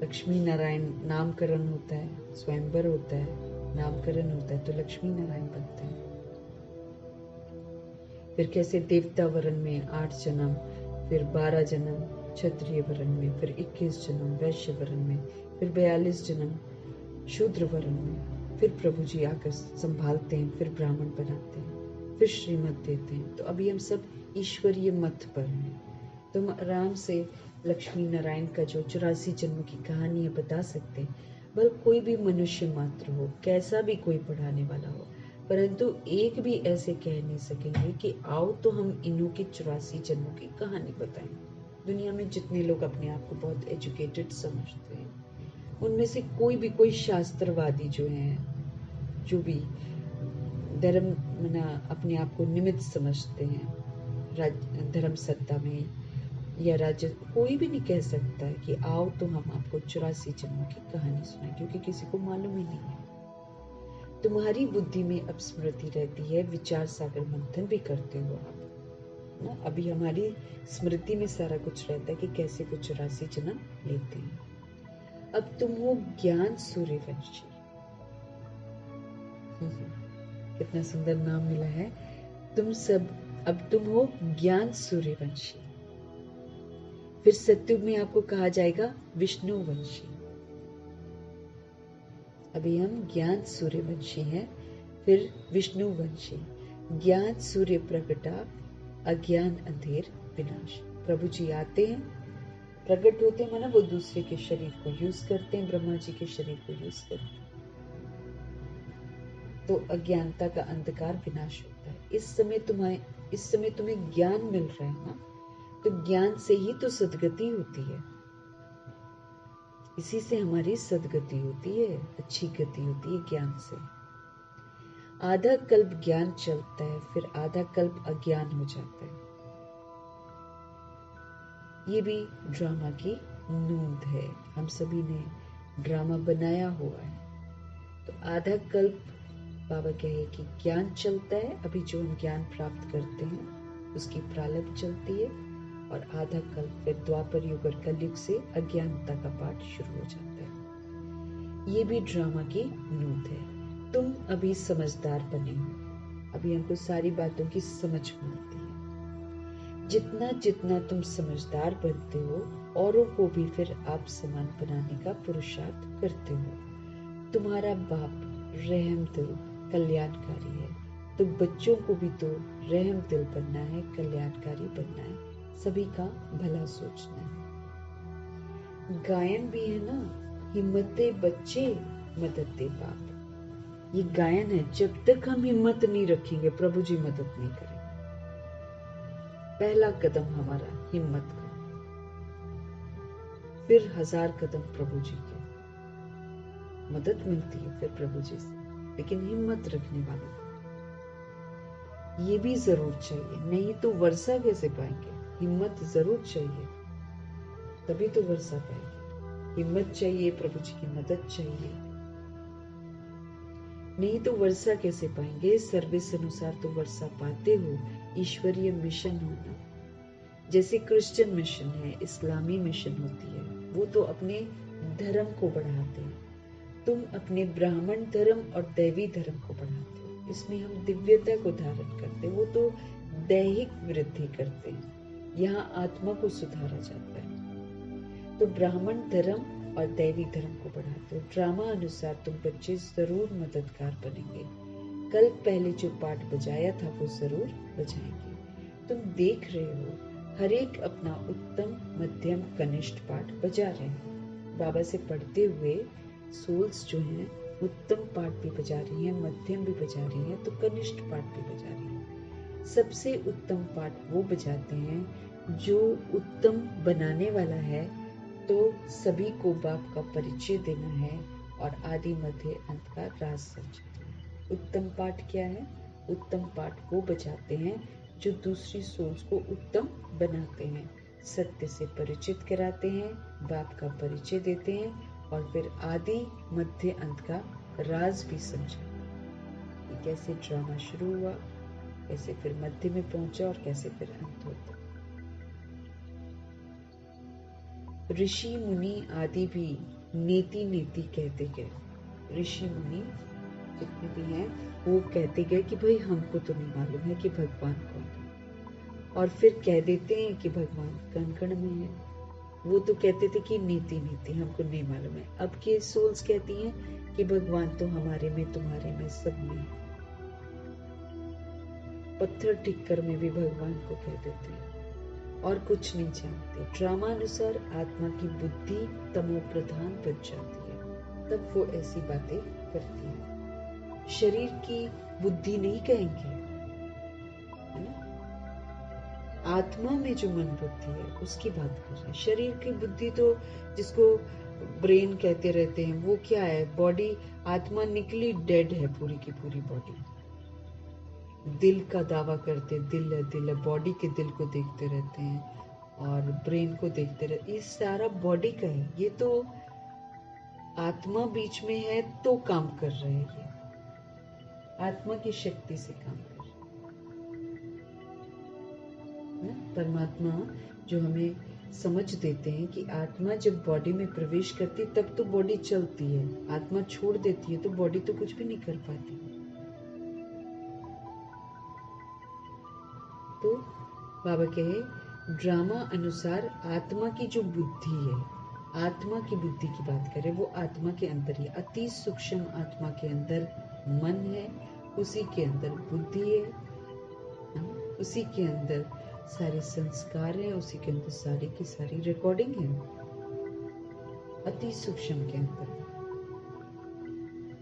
लक्ष्मी नारायण नामकरण होता है, स्वयंवर होता है, नामकरण होता है, तो लक्ष्मी नारायण बनते हैं। फिर कैसे देवता वरण में 8 जन्म, फिर 12 जन्म क्षत्रिय वरण में, फिर 21 जन्म वैश्य वरण में, फिर 42 जन्म शूद्र वरण में, फिर प्रभु जी आकर संभालते हैं, फिर ब्राह्मण बनाते हैं, फिर श्रीमत देते हैं। तो अभी हम सब ईश्वरीय मत पर हैं। तो हम आराम से लक्ष्मी नारायण का जो 84 जन्म की कहानी है बता सकते हैं। भले कोई भी मनुष्य मात्र हो, कैसा भी कोई पढ़ाने वाला हो, परंतु एक भी ऐसे कह नहीं सकेंगे कि आओ तो हम इन्हों की 84 जन्मों की कहानी बताएं। दुनिया में जितने लोग अपने आप को बहुत एजुकेटेड समझते हैं, उनमें से कोई शास्त्रवादी जो हैं, जो भी धर्म अपने आप को निमित्त समझते हैं धर्म सत्ता में या राज्य, कोई भी नहीं कह सकता है कि आओ तो हम आपको 84 जन्मों की कहानी सुनाएं, क्योंकि किसी को मालूम ही नहीं है। तुम्हारी बुद्धि में अब स्मृति रहती है, विचार सागर मंथन भी करते हो आप ना। अभी हमारी स्मृति में सारा कुछ रहता है कि कैसे कुछ 84 जन्म लेते हैं। अब तुम हो ज्ञान सूर्यवंशी। कितना सुंदर नाम मिला है। अब तुम हो ज्ञान सूर्यवंशी। फिर सत्युग में आपको कहा जाएगा विष्णुवंशी। अभी हम ज्ञान सूर्यवंशी हैं, फिर विष्णुवंशी। ज्ञान सूर्य प्रगटा, अज्ञान अंधेर विनाश। प्रभु जी आते हैं, प्रकट होते हैं, माना वो दूसरे के शरीर को यूज करते हैं, ब्रह्मा जी के शरीर को यूज करते हैं, तो अज्ञानता का अंधकार विनाश होता है। इस समय तुम्हें ज्ञान मिल रहा है ना, तो ज्ञान से ही तो सदगति होती है। इसी से हमारी सदगति होती है, अच्छी गति होती है ज्ञान से। आधा कल्प ज्ञान चलता है, फिर आधा कल्प अज्ञान हो जाता है। ये भी ड्रामा की नूंद है। हम सभी ने ड्रामा बनाया हुआ है। तो आधा कल्प बाबा कहे कि ज्ञान चलता है, अभी जो हम ज्ञान प्राप्त करते हैं उसकी प्रारब्ध चलती है, और आधा कल्प फिर द्वापर युग और कलयुग से अज्ञानता का पाठ शुरू हो जाता है। ये भी ड्रामा की नूंद है। तुम अभी समझदार बने हो, अभी हमको सारी बातों की समझ मिलती है। जितना जितना तुम समझदार बनते हो, औरों को भी फिर आप समान बनाने का पुरुषार्थ करते हो। तुम्हारा बाप रहम दिल कल्याणकारी है, तो बच्चों को भी तो रहम दिल बनना है, कल्याणकारी बनना है, सभी का भला सोचना है। गायन भी है ना, हिम्मते बच्चे मदद दे बाप। ये गायन है। जब तक हम हिम्मत नहीं रखेंगे, प्रभु जी मदद नहीं करेंगे। पहला कदम हमारा हिम्मत का, फिर 1000 कदम प्रभु जी के। मदद मिलती है फिर प्रभु जी से, लेकिन हिम्मत रखने वालों को ये भी जरूर चाहिए, नहीं तो वर्षा कैसे पाएंगे। हिम्मत जरूर चाहिए, तभी तो वर्षा पाएंगे। हिम्मत चाहिए, प्रभु जी की मदद चाहिए, नहीं तो वर्षा कैसे पाएंगे। सर्विस अनुसार तो वर्षा पाते हो। ईश्वरीय मिशन होना, जैसे क्रिश्चियन मिशन है, इस्लामी मिशन होती है, वो तो अपने धर्म को बढ़ाते हैं। तुम अपने ब्राह्मण धर्म और दैवी धर्म को बढ़ाते हो। इसमें हम दिव्यता को धारण करते हैं, वो तो दैहिक वृद्धि करते हैं। यहाँ आत्मा को सुधारा जाता है। तो ब्राह्मण धर्म और दैवी धर्म को बढ़ाते हो। ड्रामा अनुसार तुम बच्चे जरूर मददगार बनेंगे। कल पहले जो पाठ बजाया था वो जरूर बजाएंगे। तुम देख रहे हो, हर एक अपना उत्तम, मध्यम, कनिष्ठ पाठ बजा रहे हैं। बाबा से पढ़ते हुए सोल्स जो हैं उत्तम पाठ भी बजा रही हैं, मध्यम भी बजा रही हैं, तो कनिष्ठ पाठ भी बजा रही हैं। सबसे उत्तम पाठ वो बजाते हैं जो उत्तम बनाने वाला है, तो सभी को बाप का परिचय देना है और आदि मध्य अंत का राज समझाना है। उत्तम पाठ क्या है? उत्तम पाठ वो बजाते हैं जो दूसरी सोल्स को उत्तम बनाते हैं, सत्य से परिचित कराते हैं, बाप का परिचय देते हैं, और फिर आदि मध्य अंत का राज भी समझा। कि कैसे ड्रामा शुरू हुआ, कैसे फिर मध्य में पहुंचा और कैसे फिर अंत होता। ऋषि मुनि आदि भी नीति नीति कहते गए। ऋषि मुनि जितने भी हैं वो कहते गए कि भाई हमको तो नहीं मालूम है कि भगवान कौन है, और फिर कह देते हैं कि भगवान कण कण में है। वो तो कहते थे कि नीति नीति हमको नहीं मालूम है। अब के सोल्स कहती हैं कि भगवान तो हमारे में, तुम्हारे में, सब में है। पत्थर टिक्कर में भी भगवान को कह देते हैं और कुछ नहीं जानते। ड्रामानुसार आत्मा की बुद्धि तमो प्रधान बन जाती है, तब वो ऐसी बातें करती है। शरीर की बुद्धि नहीं कहेंगे, है ना? आत्मा में जो मन बुद्धि है उसकी बात कर रहे हैं। शरीर की बुद्धि तो जिसको ब्रेन कहते रहते हैं, वो क्या है? बॉडी, आत्मा निकली डेड है, पूरी की पूरी बॉडी। दिल का दावा करते, दिल है, बॉडी के दिल को देखते रहते हैं और ब्रेन को देखते रहते, ये सारा बॉडी का है। ये तो आत्मा बीच में है तो काम कर रहे हैं, ये आत्मा की शक्ति से काम कर रहे हैं। परमात्मा जो हमें समझ देते हैं कि आत्मा जब बॉडी में प्रवेश करती तब तो बॉडी चलती है, आत्मा छोड़ देती है तो बॉडी तो कुछ भी नहीं कर पाती। तो बाबा कहे, ड्रामा अनुसार आत्मा की जो बुद्धि है, आत्मा की बुद्धि की बात करें, वो आत्मा के अंदर ही, अति सूक्ष्म आत्मा के अंदर मन है, उसी के अंदर बुद्धि है, उसी के अंदर सारे संस्कार है, उसी के अंदर सारी की सारी रिकॉर्डिंग है, अति सूक्ष्म के अंदर।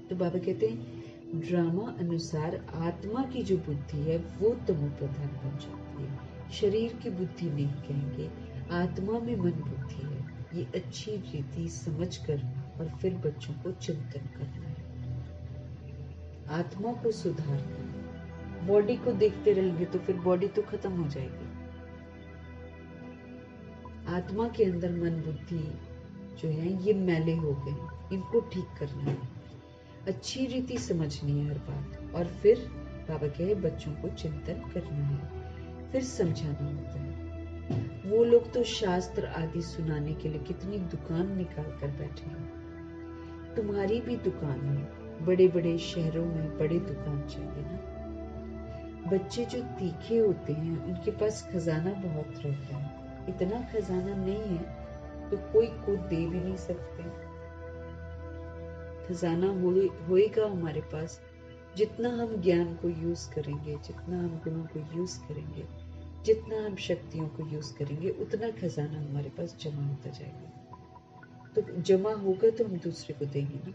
तो बाबा कहते हैं ड्रामा अनुसार आत्मा की जो बुद्धि है वो तमो प्रधान बन जाती है। शरीर की बुद्धि नहीं कहेंगे, आत्मा में मन बुद्धि है। ये अच्छी रीति समझ कर और फिर बच्चों को चिंतन करना है, आत्मा को सुधारना। बॉडी को देखते रहेंगे तो फिर बॉडी तो खत्म हो जाएगी। आत्मा के अंदर मन बुद्धि जो है ये मैले हो गए, इनको ठीक करना है, अच्छी रीति समझनी है हर बात, और फिर बाबा कहे बच्चों को चिंतन करना है, फिर समझाना होता है। वो लोग तो शास्त्र आदि सुनाने के लिए कितनी दुकान निकाल कर बैठे हैं। तुम्हारी भी दुकान है, बड़े बड़े शहरों में बड़े दुकान चाहिए ना। बच्चे जो तीखे होते हैं उनके पास खजाना बहुत रहता है, इतना खजाना नहीं है तो कोई को दे भी नहीं सकते। खजाना होएगा हमारे पास, जितना हम ज्ञान को यूज करेंगे, जितना हम गुणों को यूज करेंगे, जितना हम शक्तियों को यूज करेंगे, उतना खजाना हमारे पास जमा होता जाएगा। तो जमा होगा तो हम दूसरे को देंगे ना।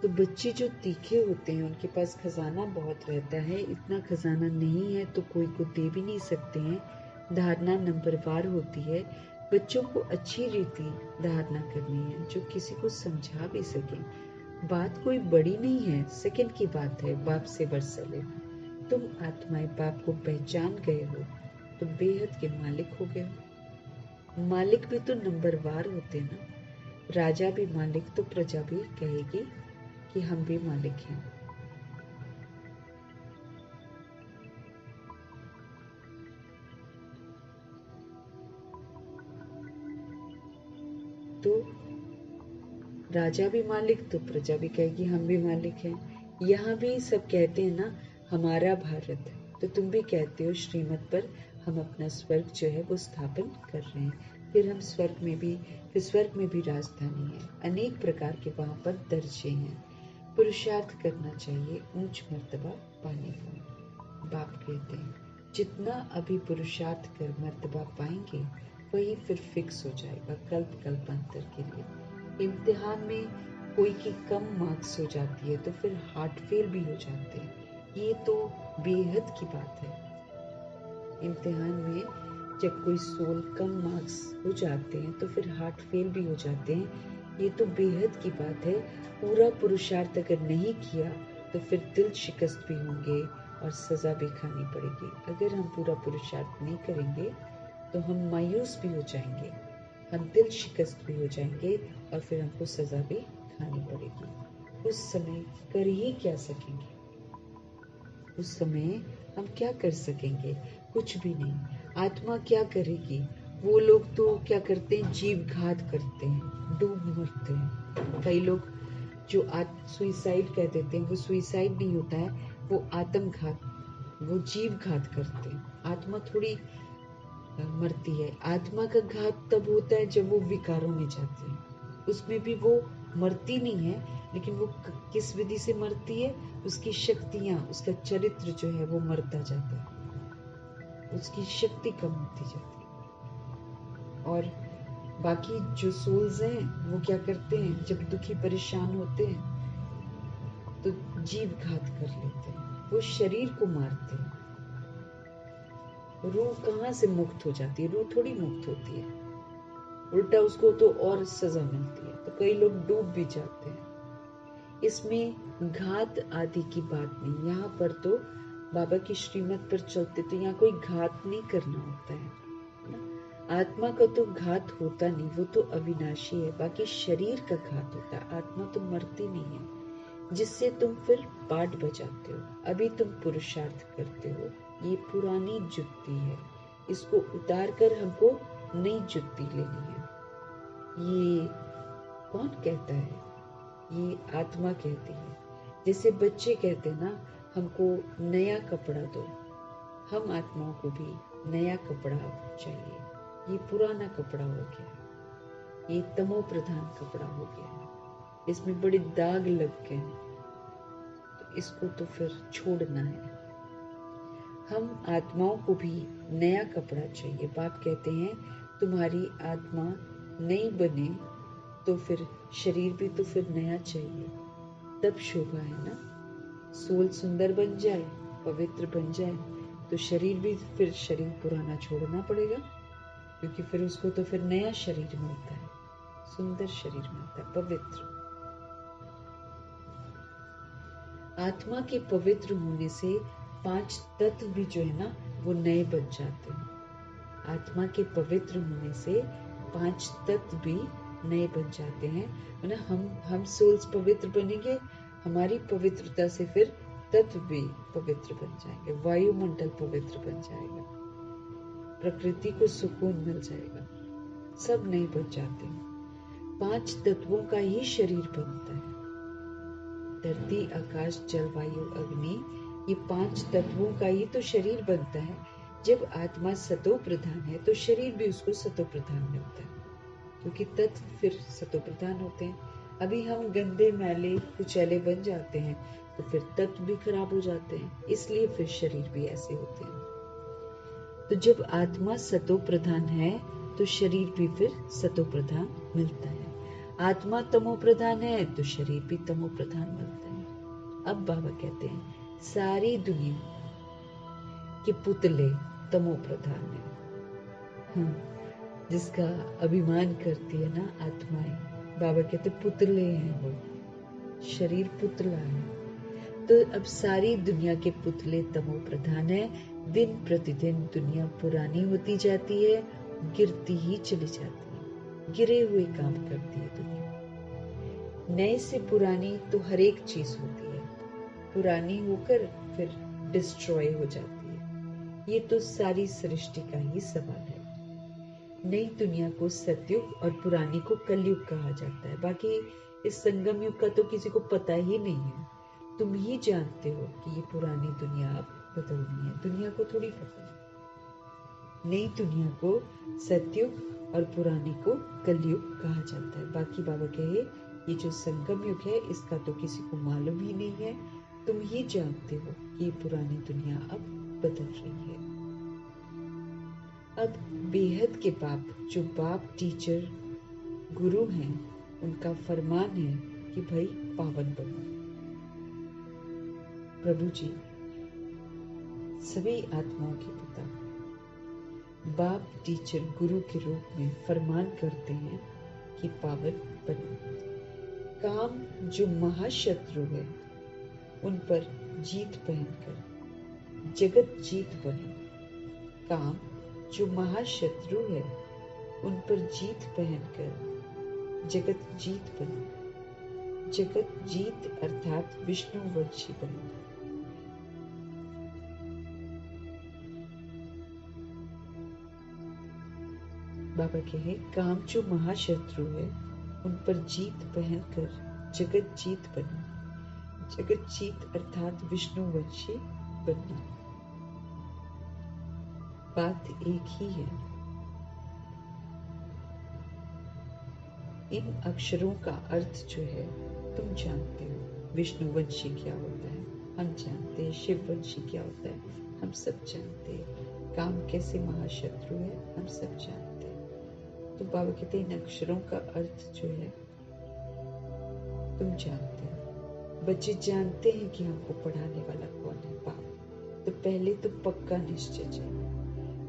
तो बच्चे जो तीखे होते हैं उनके पास खजाना बहुत रहता है, इतना खजाना नहीं है तो कोई को दे भी नहीं सकते हैं। धारणा नंबरवार होती है। बच्चों को अच्छी रीति धारणा करनी है जो किसी को समझा भी सके। बात कोई बड़ी नहीं है, सेकंड की बात है बाप से वर्षा लेना। तुम आत्माएं बाप को पहचान गए हो तो बेहद के मालिक हो गए हो। मालिक भी तो नंबरवार होते ना, राजा भी मालिक तो प्रजा भी कहेगी कि हम भी मालिक हैं। तो राजा भी मालिक तो प्रजा भी कहेगी हम भी मालिक हैं। यहाँ भी सब कहते हैं ना हमारा भारत, तो तुम भी कहते हो श्रीमत पर हम अपना स्वर्ग जो है वो स्थापन कर रहे हैं। फिर हम स्वर्ग में भी राजधानी है, अनेक प्रकार के वहां पर दर्जे हैं। पुरुषार्थ करना चाहिए ऊंच मर्तबा पाने का। बाप कहते हैं जितना अभी पुरुषार्थ कर मर्तबा पाएंगे वही फिर फिक्स हो जाएगा कल्प कल्पांतर के लिए। इम्तिहान में कोई की कम मार्क्स हो जाती है तो फिर हार्ट फेल भी हो जाते हैं, ये तो बेहद की बात है। इम्तिहान में जब कोई 16 कम मार्क्स हो जाते हैं तो फिर हार्ट फेल भी हो जाते हैं, ये तो बेहद की बात है। पूरा पुरुषार्थ अगर नहीं किया तो फिर दिल शिकस्त भी होंगे और सजा भी खानी पड़ेगी। अगर हम पूरा पुरुषार्थ नहीं करेंगे तो हम मायूस भी हो जाएंगे, हम दिल शिकस्त भी हो जाएंगे और फिर हमको सजा भी खानी पड़ेगी। उस समय कर ही क्या सकेंगे, उस समय हम क्या कर सकेंगे? कुछ भी नहीं। आत्मा क्या करेगी? वो लोग तो क्या करते हैं, जीव घात करते हैं, डूब मरते हैं। कई लोग जो सुइसाइड कह देते हैं, वो सुइसाइड नहीं होता है, वो आत्मघात, वो जीव घात करते हैं। आत्मा थोड़ी मरती है। आत्मा का घात तब होता है जब वो विकारों में जाती है। उसमें भी वो मरती नहीं है, लेकिन वो किस विधि से मरती है? उसकी शक्तियां, उसका चरित्र जो है वो मरता जाता है, उसकी शक्ति कम होती जाती है। और बाकी जो सोल्स हैं वो क्या करते हैं? जब दुखी परेशान होते हैं तो जीव घात कर लेते हैं, वो शरीर को मारते हैं। रूह कहाँ से मुक्त हो जाती है? रूह थोड़ी मुक्त होती है, उल्टा उसको तो और सजा मिलती है। तो कई लोग डूब भी जाते हैं। इसमें घात आदि की बात नहीं। यहाँ पर तो बाबा की श्रीमत पर चलते तो यहाँ कोई घात नहीं करना होता है ना। आत्मा का तो घात होता नहीं, वो तो अविनाशी है। बाकी शरीर का घात होता है, आत्मा तो मरती नहीं है, जिससे तुम फिर पाठ बजाते हो। अभी तुम पुरुषार्थ करते हो। ये पुरानी जुत्ती है, इसको उतार कर हमको नई जुत्ती लेनी है। ये कौन कहता है? ये आत्मा कहती है। जैसे बच्चे कहते हैं ना, हमको नया कपड़ा दो। हम आत्माओं को भी नया कपड़ा चाहिए। ये पुराना कपड़ा हो गया, ये तमो प्रधान कपड़ा हो गया, इसमें बड़े दाग लग गए, तो इसको तो फिर छोड़ना है। हम आत्माओं को भी नया कपड़ा चाहिए। बाप कहते हैं तुम्हारी आत्मा नई बने तो फिर शरीर भी तो फिर नया चाहिए, तब शोभा है ना। सोल सुंदर बन जाए, पवित्र बन जाए, तो शरीर भी फिर शरीर पुराना छोड़ना पड़ेगा, क्योंकि फिर उसको तो फिर नया शरीर मिलता है, सुंदर शरीर मिलता है, पवित्र। आत्मा के पवित्र होने से 5 तत्व भी जो है ना वो नए बन जाते हैं। आत्मा के पवित्र होने से 5 तत्व भी नए बन जाते हैं। ना हम सोल्स पवित्र बनेंगे, हमारी पवित्रता से फिर तत्व भी पवित्र बन जाएंगे, वायुमंडल पवित्र बन जाएगा, प्रकृति को सुकून मिल जाएगा, सब नए बन जाते हैं। 5 तत्वों का ही शरीर बनता है। धरती, आकाश, जल, वायु, अग्नि, ये 5 तत्वों का ही तो शरीर बनता है। जब आत्मा सतो प्रधान है तो शरीर भी उसको सतो प्रधान मिलता है, क्योंकि तत्व फिर सतो प्रधान होते हैं। अभी हम गंदे मैले कुचैले बन जाते हैं तो फिर तत्व भी खराब हो जाते हैं, इसलिए फिर शरीर भी ऐसे होते हैं। तो जब आत्मा सतो प्रधान है तो शरीर भी फिर सतो प्रधान मिलता है। आत्मा तमो प्रधान है तो शरीर भी तमो प्रधान मिलता है। अब बाबा कहते हैं सारी दुनिया के पुतले तमो प्रधान है। जिसका अभिमान करती है ना आत्माएं, बाबा कहते पुतले हैं, वो शरीर पुतला है। तो अब सारी दुनिया के पुतले तमो प्रधान है। दिन प्रतिदिन दुनिया पुरानी होती जाती है, गिरती ही चली जाती है, गिरे हुए काम करती है दुनिया। नए से पुरानी तो हर एक चीज होती है, पुरानी होकर फिर डिस्ट्रॉय हो जाती है। ये तो सारी सृष्टि का ही सवाल है। नई दुनिया को सतयुग और पुरानी को कलयुग कहा जाता है। बाकी इस संगम युग का तो किसी को पता ही नहीं है। तुम ही जानते हो कि ये पुरानी दुनिया अब बदलनी है, दुनिया को थोड़ी पता है। नई दुनिया को सतयुग और पुरानी को कलयुग कहा जाता है। बाकी बाबा कहे ये जो संगम युग है इसका तो किसी को मालूम ही नहीं है। तुम ही जानते हो कि ये पुरानी दुनिया अब बदल रही है। अब बेहद के बाप, जो बाप टीचर गुरु हैं, उनका फरमान है कि भाई पावन बनो। प्रभु जी सभी आत्माओं के पिता, बाप टीचर गुरु के रूप में फरमान करते हैं कि पावन बनो। काम जो महाशत्रु है उन पर जीत पहनकर जगत जीत बने। काम जो महाशत्रु है उन पर जीत पहनकर जगत जीत बने। जगत जीत अर्थात विष्णु वंशी बने। बाबा कहे काम जो महाशत्रु है उन पर जीत पहनकर जगत जीत बने। जगत जीत अर्थात विष्णु वंशी बनना। बात एक ही है। इन अक्षरों का अर्थ जो है तुम जानते हो। विष्णुवंशी क्या होता है हम जानते हैं, शिववंशी क्या होता है हम सब जानते हैं, काम कैसे महाशत्रु है हम सब जानते हैं। तो बाबा कहते हैं इन अक्षरों का अर्थ जो है तुम जानते हो। बच्चे जानते हैं कि हमको पढ़ाने वाला कौन है, बाप। तो पहले तो पक्का निश्चय चाहिए।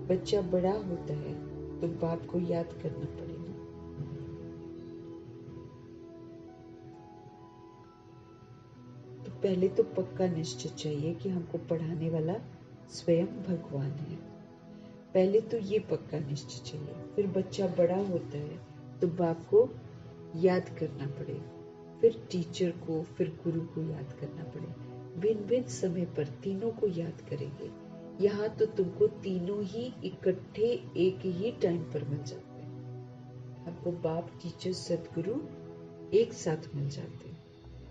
बच्चा बड़ा होता है तो बाप को याद करना पड़ेगा। तो पहले तो पक्का निश्चय चाहिए कि हमको पढ़ाने वाला स्वयं भगवान है। पहले तो ये पक्का निश्चय चाहिए। फिर बच्चा बड़ा होता है तो बाप को याद करना पड़ेगा, फिर टीचर को, फिर गुरु को याद करना पड़ेगा। भिन्न भिन्न समय पर तीनों को याद करेंगे। यहाँ तो तुमको तीनों ही इकट्ठे एक ही टाइम पर मिल जाते हैं। हमको बाप, टीचर, सदगुरु एक साथ मिल जाते हैं।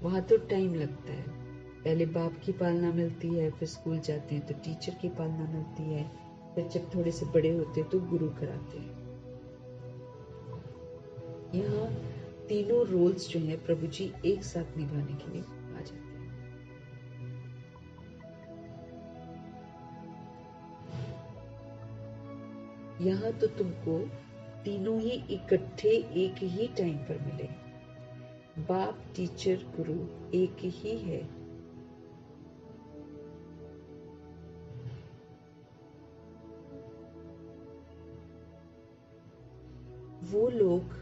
वहाँ तो टाइम लगता है। पहले बाप की पालना मिलती है, फिर स्कूल जाते हैं तो टीचर की पालना मिलती है, फिर जब थोड़े से बड़े होते हैं तो गुरु कराते हैं। यहाँ तीनों रोल्स जो हैं प्रभु जी एक साथ निभाने के लिए आ जाते हैं। यहाँ तो तुमको तीनों ही इकट्ठे एक ही टाइम पर मिले। बाप, टीचर, गुरु एक ही है। वो लोग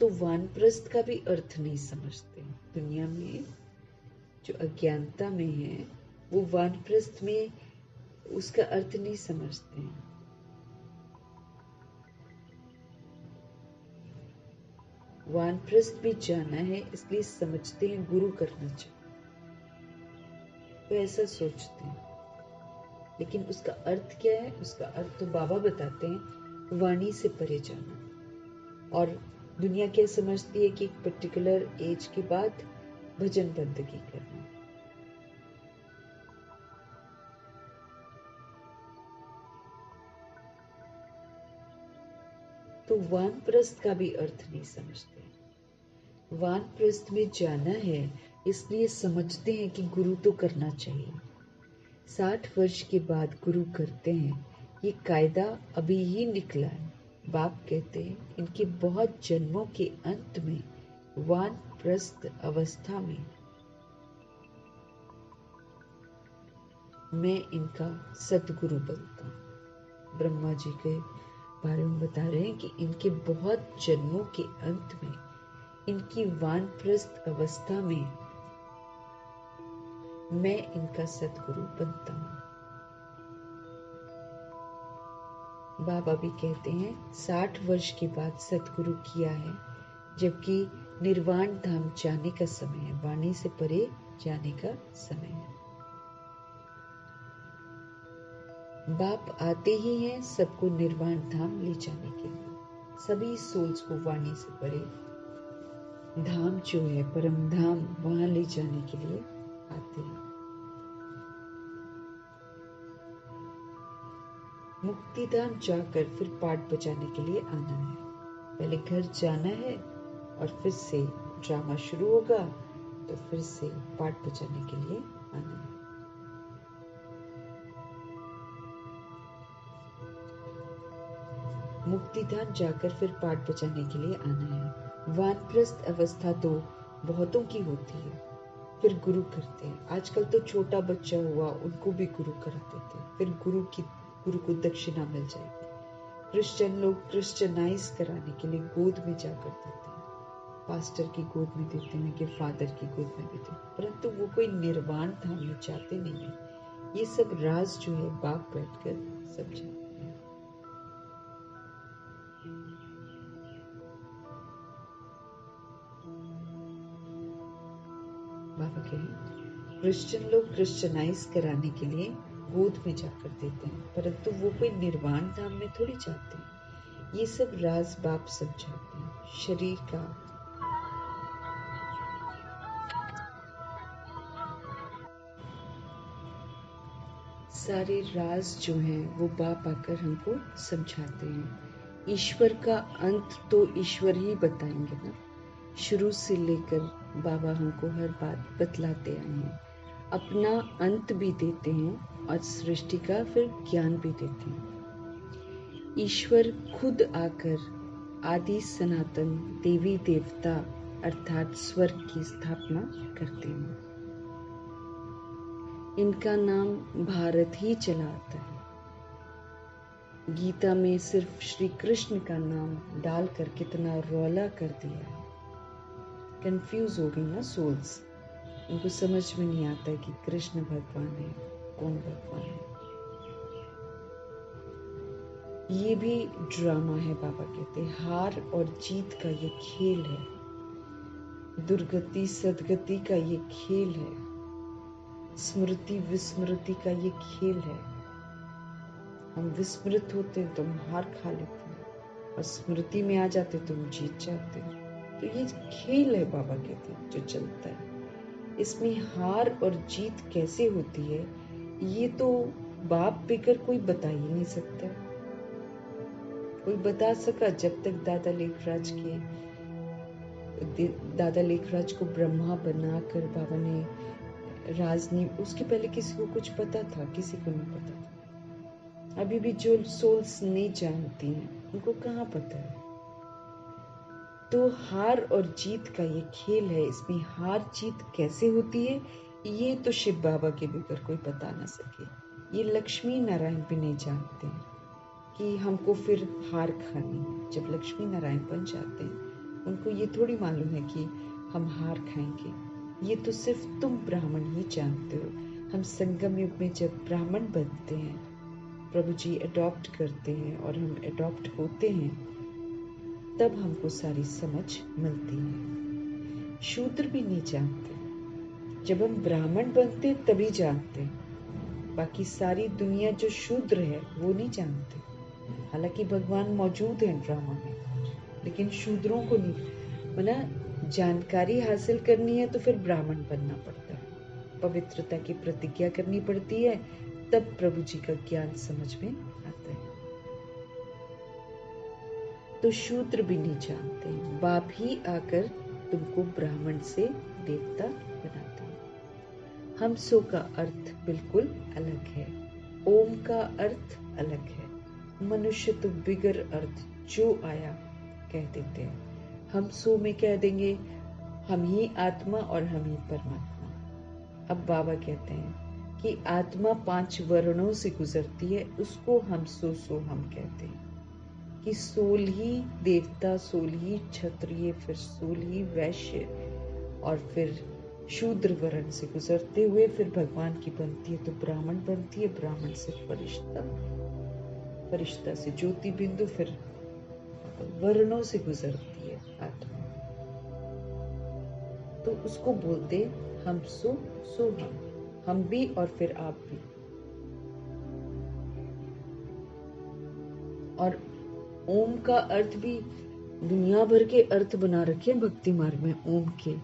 तो वानप्रस्थ का भी अर्थ नहीं समझते। दुनिया में जो अज्ञानता में है वो वानप्रस्थ में उसका अर्थ नहीं समझते हैं। वानप्रस्थ भी जाना है इसलिए समझते हैं गुरु करना चाहिए, तो ऐसा सोचते हैं। लेकिन उसका अर्थ क्या है? उसका अर्थ तो बाबा बताते हैं, वाणी से परे जाना। और दुनिया क्या समझती है कि एक पर्टिकुलर एज के बाद भजन बंदगी करना। तो वानप्रस्थ का भी अर्थ नहीं समझते। वानप्रस्थ में जाना है इसलिए समझते हैं कि गुरु तो करना चाहिए। 60 वर्ष के बाद गुरु करते हैं, ये कायदा अभी ही निकला है। बाप कहते हैं इनके बहुत जन्मों के अंत में वानप्रस्थ अवस्था में मैं इनका सतगुरु बनता हूँ। ब्रह्मा जी के बारे में बता रहे हैं कि इनके बहुत जन्मों के अंत में इनकी वानप्रस्थ अवस्था में मैं इनका सतगुरु बनता हूँ। बाबा भी कहते हैं 60 वर्ष के बाद सतगुरु किया है, जबकि निर्वाण धाम जाने का समय है, वाणी से परे जाने का समय है। बाप आते ही हैं सबको निर्वाण धाम ले जाने के लिए। सभी सोल्स को वाणी से परे धाम जो है परम धाम, वहां ले जाने के लिए आते हैं। मुक्ति धाम जाकर फिर पाठ बजाने के लिए आना है। पहले घर जाना है और फिर से ड्रामा शुरू होगा, तो फिर से पाठ बजाने के लिए आना है। मुक्तिधाम जाकर फिर पाठ बजाने के लिए आना है। वानप्रस्थ अवस्था तो बहुतों की होती है, फिर गुरु करते हैं। आजकल तो छोटा बच्चा हुआ उनको भी गुरु करा देते हैं, फिर गुरु को दक्षिणा मिल जाएगी। क्रिश्चियन लोग क्रिश्चियनाइज कराने के लिए गोद में जाकर देते हैं, पास्टर की गोद में देते हैं कि फादर की गोद में देते हैं, परंतु वो कोई निर्वाण धाम में जाते नहीं है। ये सब राज जो है बाप बैठकर समझाते हैं। बाबा कहें क्रिश्चियन लोग क्रिश्चियनाइज कराने के लिए गोद में जाकर देते हैं, परंतु वो कोई निर्वाण धाम में थोड़ी जाते हैं। ये सब राज बाप समझाते हैं। शरीर का सारे राज जो हैं वो बाप आकर हमको समझाते हैं। ईश्वर का अंत तो ईश्वर ही बताएंगे ना। शुरू से लेकर बाबा हमको हर बात बतलाते आए हैं, अपना अंत भी देते हैं और सृष्टि का फिर ज्ञान भी देते हैं। ईश्वर खुद आकर आदि सनातन देवी देवता अर्थात स्वर्ग की स्थापना करते हैं। इनका नाम भारत ही चला आता है। गीता में सिर्फ श्री कृष्ण का नाम डालकर कितना रौला कर दिया है। कंफ्यूज हो गई ना सोल्स, उनको समझ में नहीं आता है कि कृष्ण भगवान है, कौन भगवान है। ये भी ड्रामा है, बाबा कहते हैं। हार और जीत का ये खेल है, दुर्गति सदगति का ये खेल है, स्मृति विस्मृति का ये खेल है। हम विस्मृत होते हैं तो हम हार खा लेते हैं, और स्मृति में आ जाते तो हम जीत जाते हैं। तो ये खेल है, बाबा कहते हैं, जो चलता है। इसमें हार और जीत कैसे होती है, ये तो बाप बेकर कोई बता ही नहीं सकता। कोई बता सका जब तक दादा लेखराज को ब्रह्मा बनाकर बाबा ने राजनी, उसके पहले किसी को कुछ पता था? किसी को नहीं पता था। अभी भी जो सोल्स नहीं जानती हैं उनको कहाँ पता है। तो हार और जीत का ये खेल है। इसमें हार जीत कैसे होती है ये तो शिव बाबा के बगैर कोई बता ना सके। ये लक्ष्मी नारायण भी नहीं जानते हैं कि हमको फिर हार खानी है। जब लक्ष्मी नारायण बन जाते हैं उनको ये थोड़ी मालूम है कि हम हार खाएंगे। ये तो सिर्फ तुम ब्राह्मण ही जानते हो। हम संगम युग में जब ब्राह्मण बनते हैं, प्रभु जी अडॉप्ट करते हैं और हम अडॉप्ट होते हैं, तब हमको सारी समझ मिलती है। शूद्र भी नहीं जानते, जब हम ब्राह्मण बनते तभी जानते। बाकी सारी दुनिया जो शूद्र है वो नहीं जानते। हालांकि भगवान मौजूद है ड्रामा में, लेकिन शूद्रों को नहीं। माना जानकारी हासिल करनी है तो फिर ब्राह्मण बनना पड़ता है, पवित्रता की प्रतिज्ञा करनी पड़ती है, तब प्रभु जी का ज्ञान समझ में आता है। तो शूद्र भी नहीं जानते, बाप ही आकर तुमको ब्राह्मण से देवता बनाते हैं। हमसो का अर्थ बिल्कुल अलग है, ओम का अर्थ अलग है। मनुष्य तो बिगर अर्थ जो आया कह देते हैं। हम सो में कह देंगे हम ही आत्मा और हम ही परमात्मा। अब बाबा कहते हैं कि आत्मा 5 वर्णों से गुजरती है, उसको हम सो हम कहते हैं कि सोल ही देवता, सोल ही क्षत्रिय, फिर सोल ही वैश्य, और फिर शूद्र वर्ण से गुजरते हुए फिर भगवान की बनती है तो ब्राह्मण बनती है, ब्राह्मण से फरिश्ता, फरिश्ता से ज्योति बिंदु, फिर वर्णों से गुजरती है आत्मा। तो उसको बोलते हम सो हम भी और फिर आप भी। और ओम का अर्थ भी दुनिया भर के अर्थ बना रखे हैं भक्ति मार्ग में ओम के,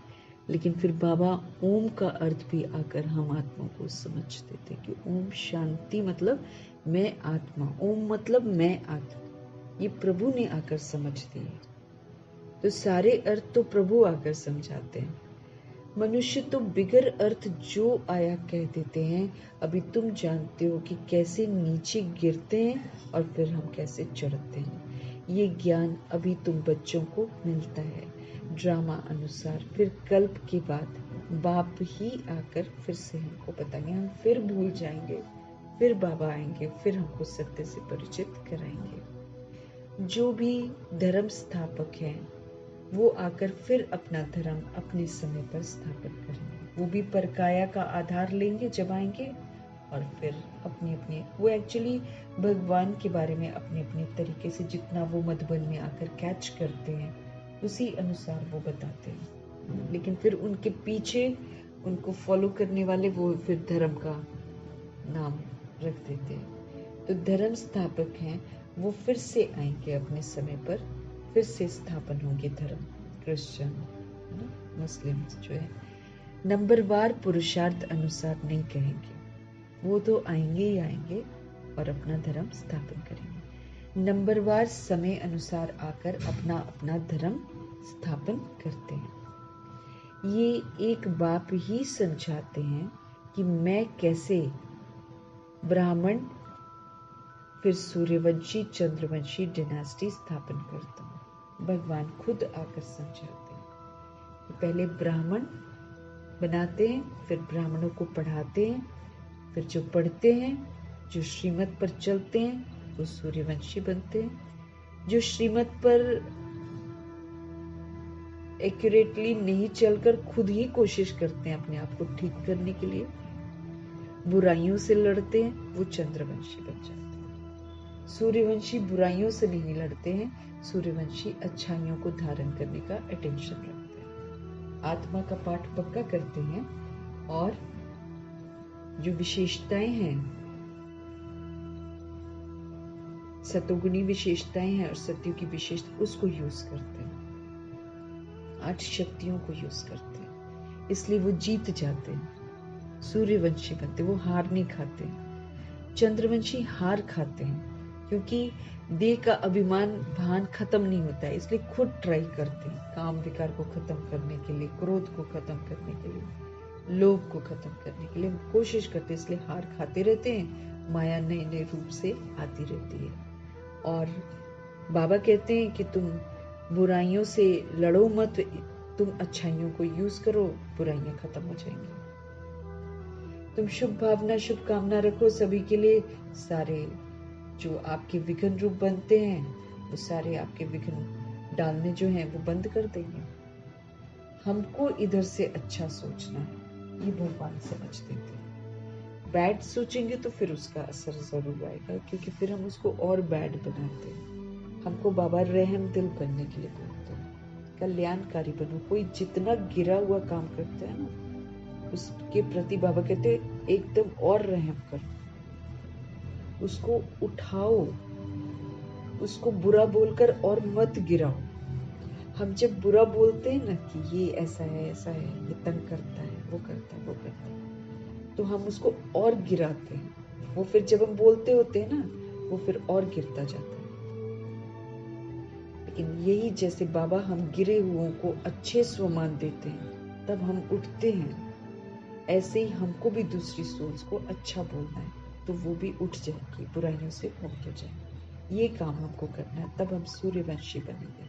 लेकिन फिर बाबा ओम का अर्थ भी आकर हम आत्मा को समझते थे कि ओम शांति मतलब मैं आत्मा, ओम मतलब मैं आत्मा। ये प्रभु ने आकर समझ दिए। तो सारे अर्थ तो प्रभु आकर समझाते हैं। मनुष्य तो बिगर अर्थ जो आया कह देते हैं। अभी तुम जानते हो कि कैसे नीचे गिरते हैं और फिर हम कैसे चढ़ते हैं। ये ज्ञान अभी तुम बच्चों को मिलता है ड्रामा अनुसार। फिर कल्प के बाद बाप ही आकर फिर से हमको बताएंगे। हम फिर भूल जाएंगे, फिर बाबा आएंगे, फिर हमको सत्य से परिचित कराएंगे। जो भी धर्म स्थापक हैं वो आकर फिर अपना धर्म अपने समय पर स्थापित करेंगे। वो भी परकाया का आधार लेंगे जब आएंगे, और फिर अपने अपने वो एक्चुअली भगवान के बारे में अपने अपने तरीके से जितना वो मधुबन में आकर कैच करते हैं उसी अनुसार वो बताते हैं। लेकिन फिर उनके पीछे उनको फॉलो करने वाले वो फिर धर्म का नाम रख देते हैं। तो धर्म स्थापक हैं वो फिर से आएंगे अपने समय पर, फिर से स्थापन होंगे धर्म। क्रिश्चियन मुस्लिम जो है नंबरवार पुरुषार्थ अनुसार नहीं कहेंगे, वो तो आएंगे ही आएंगे और अपना धर्म स्थापन करेंगे। नंबरवार समय अनुसार आकर अपना अपना धर्म स्थापन करते हैं। ये एक बाप ही समझाते हैं कि मैं कैसे ब्राह्मण फिर सूर्यवंशी चंद्रवंशी डिनास्टी स्थापन करता हूँ। भगवान खुद आकर समझाते हैं कि पहले ब्राह्मण बनाते हैं, फिर ब्राह्मणों को पढ़ाते हैं, फिर जो पढ़ते हैं, जो श्रीमत पर चलते हैं, वो सूर्यवंशी बनते हैं। जो श्रीमत पर एक्यूरेटली नहीं चलकर खुद ही कोशिश करते हैं अपने आप को ठीक करने के लिए, बुराइयों से लड़ते हैं, वो चंद्रवंशी बन जाते हैं। सूर्यवंशी बुराइयों से नहीं लड़ते हैं, सूर्यवंशी अच्छाइयों को धारण करने का अटेंशन रखते हैं, आत्मा का पाठ पक्का करते हैं और जो विशेषताएं हैं, सतोगुणी विशेषताएं हैं और सत्यों की विशेषता, उसको यूज करते हैं, 8 शक्तियों को यूज करते हैं, इसलिए वो जीत जाते हैं। सूर्यवंशी बनते, वो हार नहीं खाते। चंद्रवंशी हार खाते हैं क्योंकि देह का अभिमान भान खत्म नहीं होता है, इसलिए खुद ट्राई करते हैं काम विकार को खत्म करने के लिए, क्रोध को खत्म करने के लिए, लोभ को खत्म करने के लिए कोशिश करते हैं, इसलिए हार खाते रहते हैं। माया नए नए रूप से आती रहती है और बाबा कहते हैं कि तुम बुराइयों से लड़ो मत, तुम अच्छाइयों को यूज करो, बुराइयां खत्म हो जाएंगी। तुम शुभ भावना शुभ कामना रखो सभी के लिए, सारे जो आपके विघ्न रूप बनते हैं वो सारे आपके विघ्न डालने जो हैं वो बंद कर देंगे। हमको इधर से अच्छा सोचना है, ये भगवान समझ देते हैं। बैड सोचेंगे तो फिर उसका असर जरूर आएगा, क्योंकि फिर हम उसको और बैड बनाते हैं। हमको बाबा रहम दिल बनने के लिए बोलते हैं, कल्याणकारी बनो। कोई जितना गिरा हुआ काम करता है ना, उसके प्रति बाबा कहते हैं एकदम और रहम करो, उसको उठाओ, उसको बुरा बोलकर और मत गिराओ। हम जब बुरा बोलते हैं ना कि ये ऐसा है, ये तंग करता है, वो करता है, वो करता है, तो हम उसको और गिराते हैं। वो फिर जब हम बोलते होते हैं ना, वो फिर और गिरता जाता है। लेकिन यही जैसे बाबा हम गिरे हुओं को अच्छे स्वमान देते हैं, तब हम उठते हैं, ऐसे ही हमको भी दूसरी सोच को अच्छा बोलना है, तो वो भी उठ जाएगी, बुराइयों से मुक्त हो जाएगी। ये काम हमको करना है, तब हम सूर्यवंशी बनेंगे।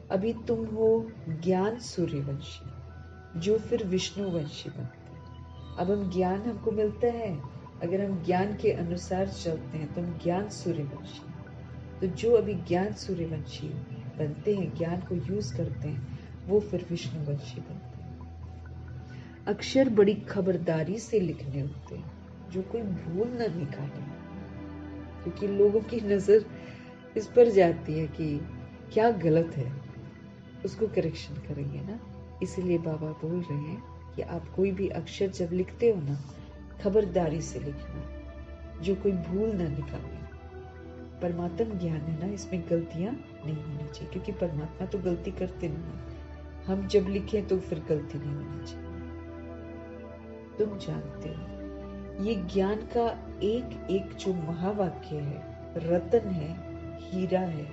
अभी तुम हो ज्ञान सूर्यवंशी, जो फिर विष्णुवंशी बनते हैं। अब हम ज्ञान हमको मिलता है, अगर हम ज्ञान के अनुसार चलते हैं तो हम ज्ञान सूर्यवंशी। तो जो अभी ज्ञान सूर्यवंशी बनते हैं, ज्ञान को यूज करते हैं, वो फिर विष्णुवंशी बनते हैं। अक्षर बड़ी खबरदारी से लिखने होते हैं, जो कोई भूल न निकाले, क्योंकि लोगों की नजर इस पर जाती है कि क्या गलत है, उसको करेक्शन करेंगे ना। इसीलिए बाबा बोल रहे हैं कि आप कोई भी अक्षर जब लिखते हो ना, खबरदारी से लिखना, जो कोई भूल ना निकाले। परमात्म ज्ञान है ना, इसमें गलतियां नहीं होनी चाहिए, क्योंकि परमात्मा तो गलती करते नहीं। हम जब लिखें तो फिर गलती नहीं होनी चाहिए। तुम जानते हो ये ज्ञान का एक एक जो महावाक्य है, रतन है, हीरा है।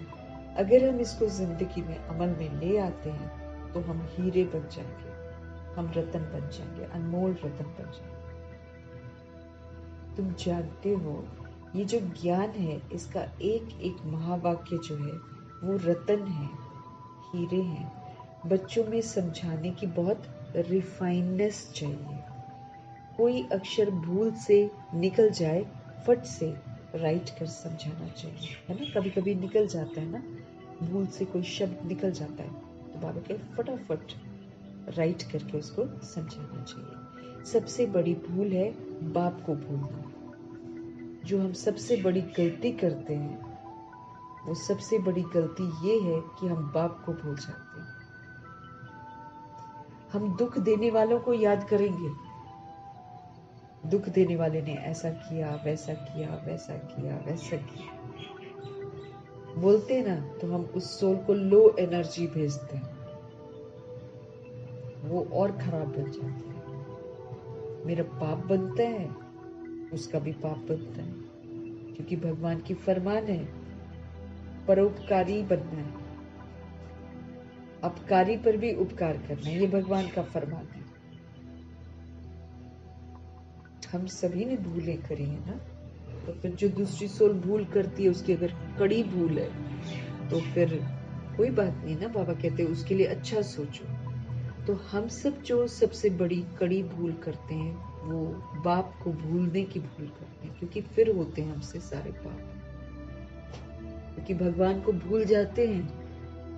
अगर हम इसको जिंदगी में अमल में ले आते हैं तो हम हीरे बन जाएंगे, हम रतन बन जाएंगे, अनमोल रतन बन जाएंगे। तुम जानते हो ये जो ज्ञान है, इसका एक एक महावाक्य जो है वो रतन है, हीरे हैं। बच्चों में समझाने की बहुत रिफाइननेस चाहिए। कोई अक्षर भूल से निकल जाए, फट से राइट कर समझाना चाहिए, है ना। कभी कभी निकल जाता है ना, भूल से कोई शब्द निकल जाता है, तो बाबा के फटाफट राइट करके उसको समझाना चाहिए। सबसे बड़ी भूल है बाप को भूलना। जो हम सबसे बड़ी गलती करते हैं, वो सबसे बड़ी गलती ये है कि हम बाप को भूल जाते हैं। हम दुख देने वालों को याद करेंगे, दुख देने वाले ने ऐसा किया, वैसा किया, वैसा किया, वैसा किया, बोलते ना, तो हम उस सोल को लो एनर्जी भेजते हैं, वो और खराब बन जाती है। मेरा पाप बनता है, उसका भी पाप बनता है, क्योंकि भगवान की फरमान है परोपकारी बनना है, अपकारी पर भी उपकार करना है, ये भगवान का फरमान है। हम सभी ने भूलें करी है ना, तो फिर जो दूसरी सोल भूल करती है उसकी अगर कड़ी भूल है तो फिर कोई बात नहीं ना, बाबा कहते हैं उसके लिए अच्छा सोचो। तो हम सब जो सबसे बड़ी कड़ी भूल करते हैं वो बाप को भूलने की भूल करते हैं, क्योंकि फिर होते हैं हमसे सारे पाप, क्योंकि भगवान को भूल जाते हैं,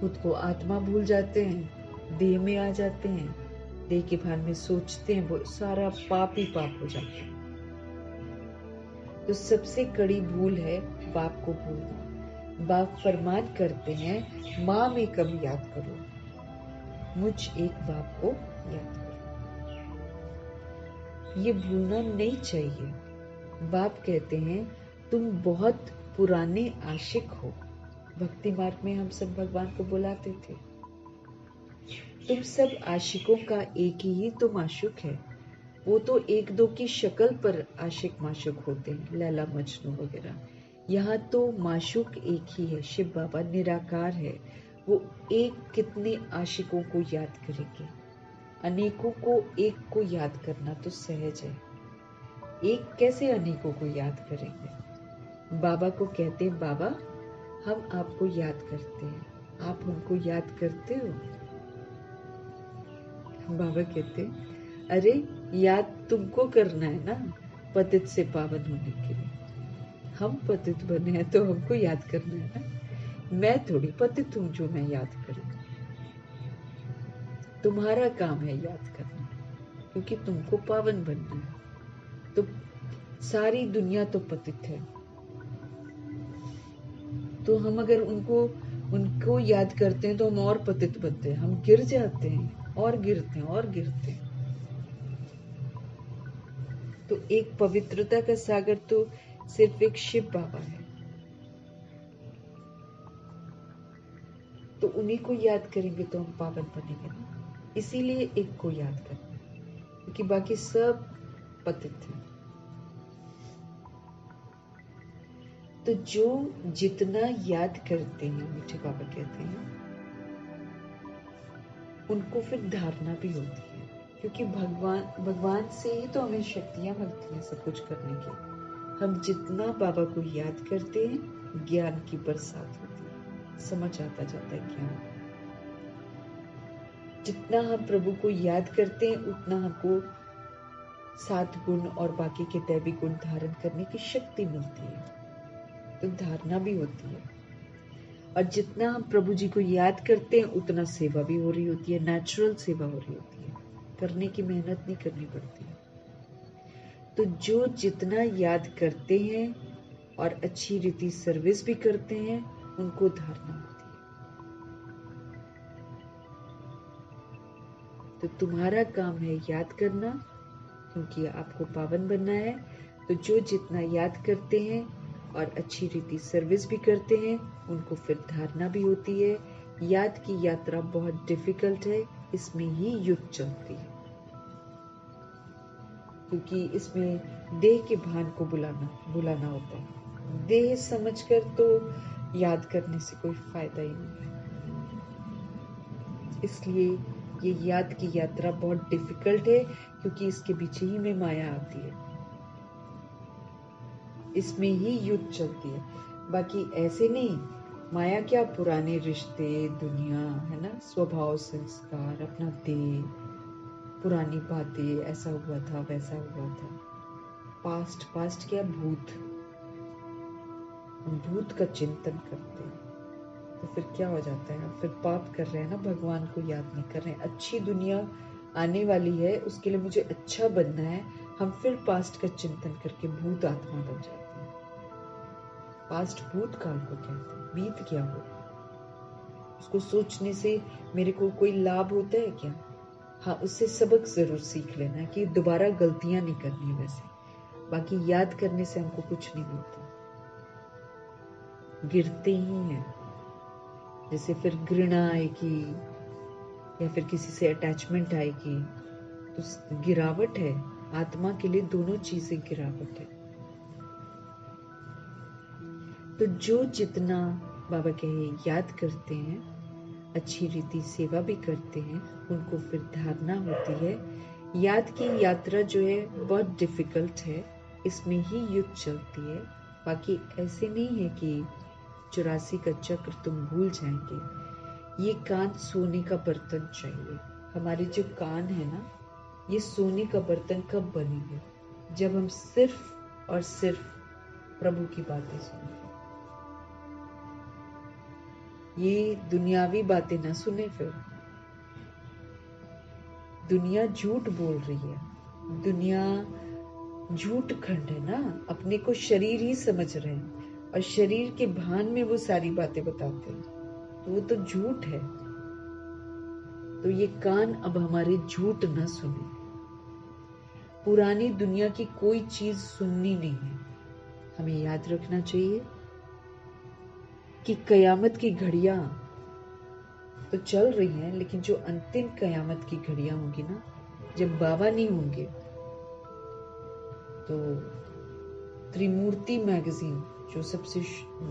खुद को आत्मा भूल जाते हैं, देह में आ जाते हैं, देह के भान में सोचते हैं, वो सारा पाप ही पाप हो जाता है। तो सबसे कड़ी भूल है बाप को भूलना। बाप फरमान करते हैं माँ में कभी याद करो, मुझ एक बाप को याद करो। ये भूलना नहीं चाहिए। बाप कहते हैं तुम बहुत पुराने आशिक हो। भक्ति मार्ग में हम सब भगवान को बुलाते थे, तुम सब आशिकों का एक ही तो माशुक है। वो तो एक दो की शक्ल पर आशिक माशुक होते हैं, लैला मजनू वगैरह। यहाँ तो माशुक एक ही है, शिव बाबा निराकार है। वो एक कितने आशिकों को याद करेंगे? अनेकों को एक को याद करना तो सहज है, एक कैसे अनेकों को याद करेंगे? बाबा को कहते हैं बाबा हम आपको याद करते हैं, आप हमको याद करते हो? बाबा कहते अरे याद तुमको करना है ना, पतित से पावन होने के लिए। हम पतित बने हैं तो हमको याद करना है ना, मैं थोड़ी पतित हूं जो मैं याद करूं। तुम्हारा काम है याद करना, क्योंकि तुमको पावन बनना है। तो सारी दुनिया तो पतित है, तो हम अगर उनको याद करते हैं तो हम और पतित बनते हैं, हम गिर जाते हैं और गिरते हैं और गिरते हैं। तो एक पवित्रता का सागर तो सिर्फ एक शिव बाबा है, तो उन्हीं को याद करेंगे तो हम पावन बनेंगे ना। इसीलिए एक को याद करना, क्योंकि बाकी सब पतित हैं। तो जो जितना याद करते हैं, मीठे बाबा कहते हैं, उनको फिर धारणा भी होती है, क्योंकि भगवान से ही तो हमें शक्तियां मिलती हैं सब कुछ करने की। हम जितना बाबा को याद करते हैं ज्ञान की बरसात होती है, समझ आता जाता है ज्ञान। जितना हम प्रभु को याद करते हैं उतना हमको 7 गुण और बाकी के दैवी गुण धारण करने की शक्ति मिलती है, तो धारणा भी होती है। और जितना हम प्रभु जी को याद करते हैं उतना सेवा भी हो रही होती है, नेचुरल सेवा हो रही होती है, करने की मेहनत नहीं करनी पड़ती है। तो जो जितना याद करते हैं और अच्छी रीति सर्विस भी करते हैं उनको धारणा होती है। तो तुम्हारा काम है याद करना, क्योंकि आपको पावन बनना है। तो जो जितना याद करते हैं और अच्छी रीति सर्विस भी करते हैं उनको फिर धारणा भी होती है। याद की यात्रा बहुत डिफिकल्ट है, इसमें ही युद्ध चलती है, क्योंकि इसमें देह के भान को बुलाना होता है। देह समझकर तो याद करने से कोई फायदा ही नहीं है। इसलिए ये याद की यात्रा बहुत डिफिकल्ट है, क्योंकि इसके पीछे ही में माया आती है, इसमें ही युद्ध चलती है। बाकी ऐसे नहीं, माया क्या, पुराने रिश्ते, दुनिया है ना, स्वभाव, संस्कार, अपना देह, पुरानी बातें, ऐसा हुआ था वैसा हुआ था, पास्ट क्या, भूत। हम भूत का चिंतन करते हैं तो फिर क्या हो जाता है, हम फिर पाप कर रहे हैं ना, भगवान को याद नहीं कर रहे हैं। अच्छी दुनिया आने वाली है, उसके लिए मुझे अच्छा बनना है, हम फिर पास्ट का चिंतन करके भूत आत्मा बन जाते हैं। पास्ट भूत काल को कहते हैं, बीत गया हो, उसको सोचने से मेरे को कोई लाभ होता है क्या? हाँ, उससे सबक जरूर सीख लेना कि दोबारा गलतियां नहीं करनी वैसे। बाकी याद करने से हमको कुछ नहीं मिलता, गिरते ही हैं। जैसे फिर घृणा आएगी या फिर किसी से अटैचमेंट आएगी तो गिरावट है, आत्मा के लिए दोनों चीजें गिरावट है। तो जो जितना बाबा कहे याद करते हैं, अच्छी रीति सेवा भी करते हैं, उनको फिर धारणा होती है। याद की यात्रा जो है बहुत डिफिकल्ट है, इसमें ही युद्ध चलती है। बाकी ऐसे नहीं है कि 84 का चक्र तुम भूल जाएंगे। ये कान सोने का बर्तन चाहिए। हमारे जो कान है ना, ये सोने का बर्तन कब बनेंगे? जब हम सिर्फ और सिर्फ प्रभु की बातें सुने। ये दुनियावी बातें ना सुने। फिर दुनिया झूठ बोल रही है, दुनिया झूठ खंड है ना, अपने को शरीर ही समझ रहे हैं और शरीर के भान में वो सारी बातें बताते हैं, तो वो तो झूठ है। तो ये कान अब हमारे झूठ न सुने। पुरानी दुनिया की कोई चीज सुननी नहीं है। हमें याद रखना चाहिए कि कयामत की घड़ियां तो चल रही हैं, लेकिन जो अंतिम कयामत की घड़ियां होंगी ना, जब बाबा नहीं होंगे, तो त्रिमूर्ति मैगजीन जो सबसे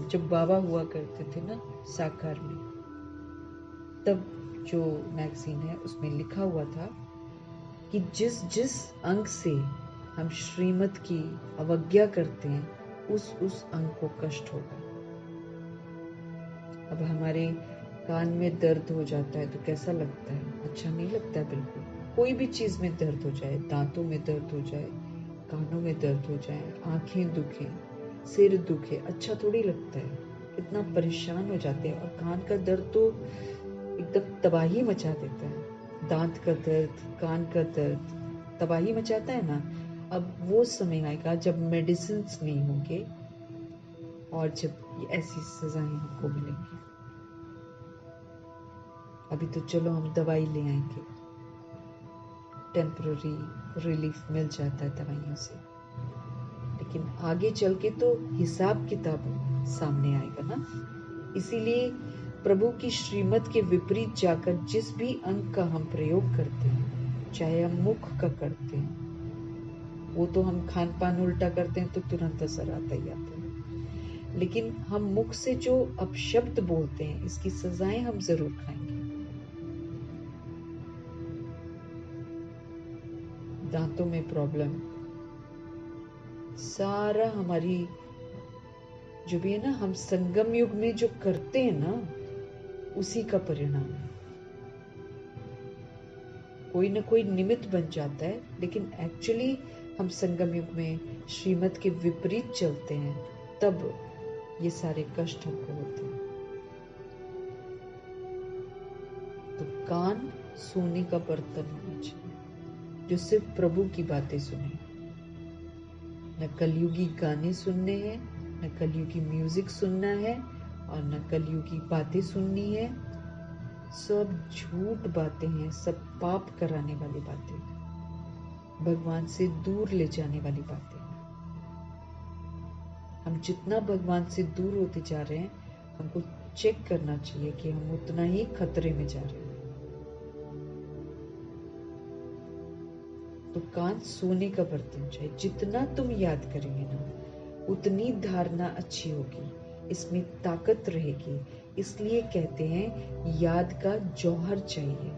जब बाबा हुआ करते थे ना साकार में, तब जो मैगजीन है उसमें लिखा हुआ था कि जिस जिस अंग से हम श्रीमत की अवज्ञा करते हैं, उस अंग को कष्ट होगा। अब हमारे कान में दर्द हो जाता है तो कैसा लगता है? अच्छा नहीं लगता है बिल्कुल। कोई भी चीज में दर्द हो जाए, दांतों में दर्द हो जाए, कानों में दर्द हो जाए, आंखें दुखे, सिर दुखे, अच्छा थोड़ी लगता है। कितना परेशान हो जाते हैं। और कान का दर्द तो एकदम तबाही मचा देता है। दांत का दर्द, कान का दर्द तबाही मचाता है ना। अब वो समय आएगा जब मेडिसिन नहीं होंगे और जब ऐसी सजाएं हमको मिलेंगी। अभी तो चलो हम दवाई ले आएंगे, टेम्पररी रिलीफ मिल जाता है दवाइयों से, लेकिन आगे चल के तो हिसाब किताब सामने आएगा ना। इसीलिए प्रभु की श्रीमत के विपरीत जाकर जिस भी अंग का हम प्रयोग करते हैं, चाहे हम मुख का करते हैं, वो तो हम खान पान उल्टा करते हैं तो तुरंत असर आता ही आता है, लेकिन हम मुख से जो अपशब्द बोलते हैं, इसकी सजाएं हम जरूर खाएंगे। दांतों में प्रॉब्लम, सारा हमारी जो भी है ना, हम संगम युग में जो करते हैं ना, उसी का परिणाम है। कोई ना कोई निमित्त बन जाता है, लेकिन एक्चुअली हम संगम युग में श्रीमत के विपरीत चलते हैं, तब ये सारे कष्ट हमको होते हैं। तो कान सोने का बर्तन होना चाहिए, जो सिर्फ प्रभु की बातें सुने। न कलयुगी गाने सुनने हैं, न कलयुगी म्यूजिक सुनना है, और न कलयुगी बातें सुननी है। सब झूठ बातें हैं, सब पाप कराने वाली बातें, भगवान से दूर ले जाने वाली बातें। हम जितना भगवान से दूर होते जा रहे हैं, हमको चेक करना चाहिए कि हम उतना ही खतरे में जा रहे हैं। तो कान सोने का बर्तन चाहिए। जितना तुम याद करेंगे ना, उतनी धारणा अच्छी होगी, इसमें ताकत रहेगी। इसलिए कहते हैं याद का जौहर चाहिए।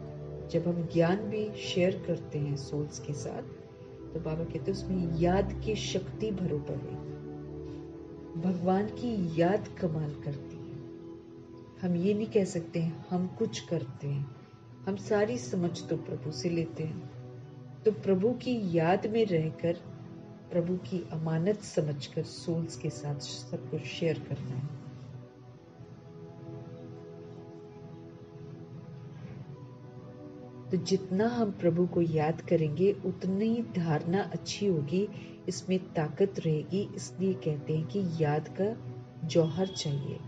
जब हम ज्ञान भी शेयर करते हैं सोल्स के साथ, तो बाबा कहते हैं उसमें याद की शक्ति भरो पड़े। भगवान की याद कमाल करती है। हम ये नहीं कह सकते हैं हम कुछ करते हैं, हम सारी समझ तो प्रभु से लेते हैं। तो प्रभु की याद में रहकर, प्रभु की अमानत समझकर सोल्स के साथ सब कुछ शेयर करना है। तो जितना हम प्रभु को याद करेंगे, उतनी धारणा अच्छी होगी, इसमें ताकत रहेगी। इसलिए कहते हैं कि याद का जौहर चाहिए।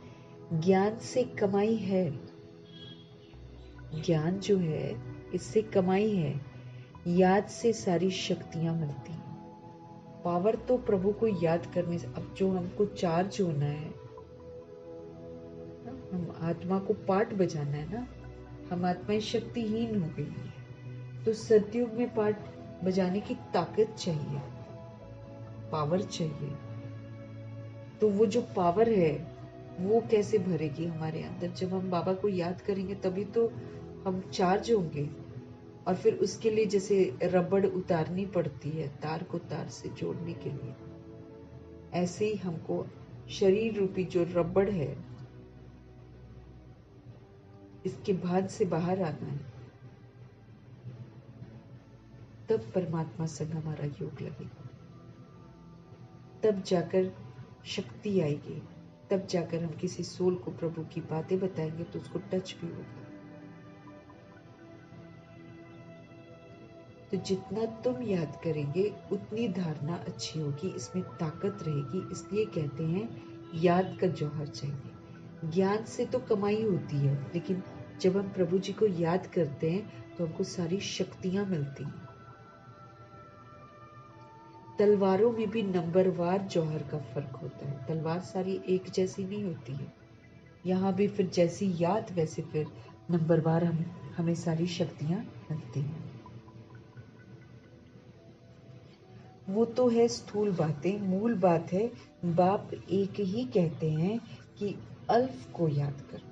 ज्ञान से कमाई है, ज्ञान जो है इससे कमाई है। याद से सारी शक्तियां मिलती हैं। पावर तो प्रभु को याद करने से। अब जो हमको चार्ज होना है, हम आत्मा को पाठ बजाना है ना, हम आत्माएं शक्तिहीन हो गई है। तो सतयुग में पाठ बजाने की ताकत चाहिए, पावर चाहिए। तो वो जो पावर है वो कैसे भरेगी हमारे अंदर? जब हम बाबा को याद करेंगे तभी तो हम चार्ज होंगे। और फिर उसके लिए जैसे रबड़ उतारनी पड़ती है तार को तार से जोड़ने के लिए, ऐसे ही हमको शरीर रूपी जो रबड़ है इसके भान से बाहर आना है। तब परमात्मा संग हमारा योग लगेगा, तब जाकर शक्ति आएगी, तब जाकर हम किसी सोल को प्रभु की बातें बताएंगे तो उसको टच भी होगा। तो जितना तुम याद करेंगे उतनी धारणा अच्छी होगी, इसमें ताकत रहेगी। इसलिए कहते हैं याद का जौहर चाहिए। ज्ञान से तो कमाई होती है, लेकिन जब हम प्रभु जी को याद करते हैं तो हमको सारी शक्तियां मिलती हैं। तलवारों में भी नंबरवार जौहर का फर्क होता है, तलवार सारी एक जैसी नहीं होती है। यहाँ भी फिर जैसी याद वैसे फिर नंबरवार हमें सारी शक्तियां मिलती हैं। वो तो है स्थूल बातें, मूल बात है बाप एक ही कहते हैं कि अल्फ को याद करो,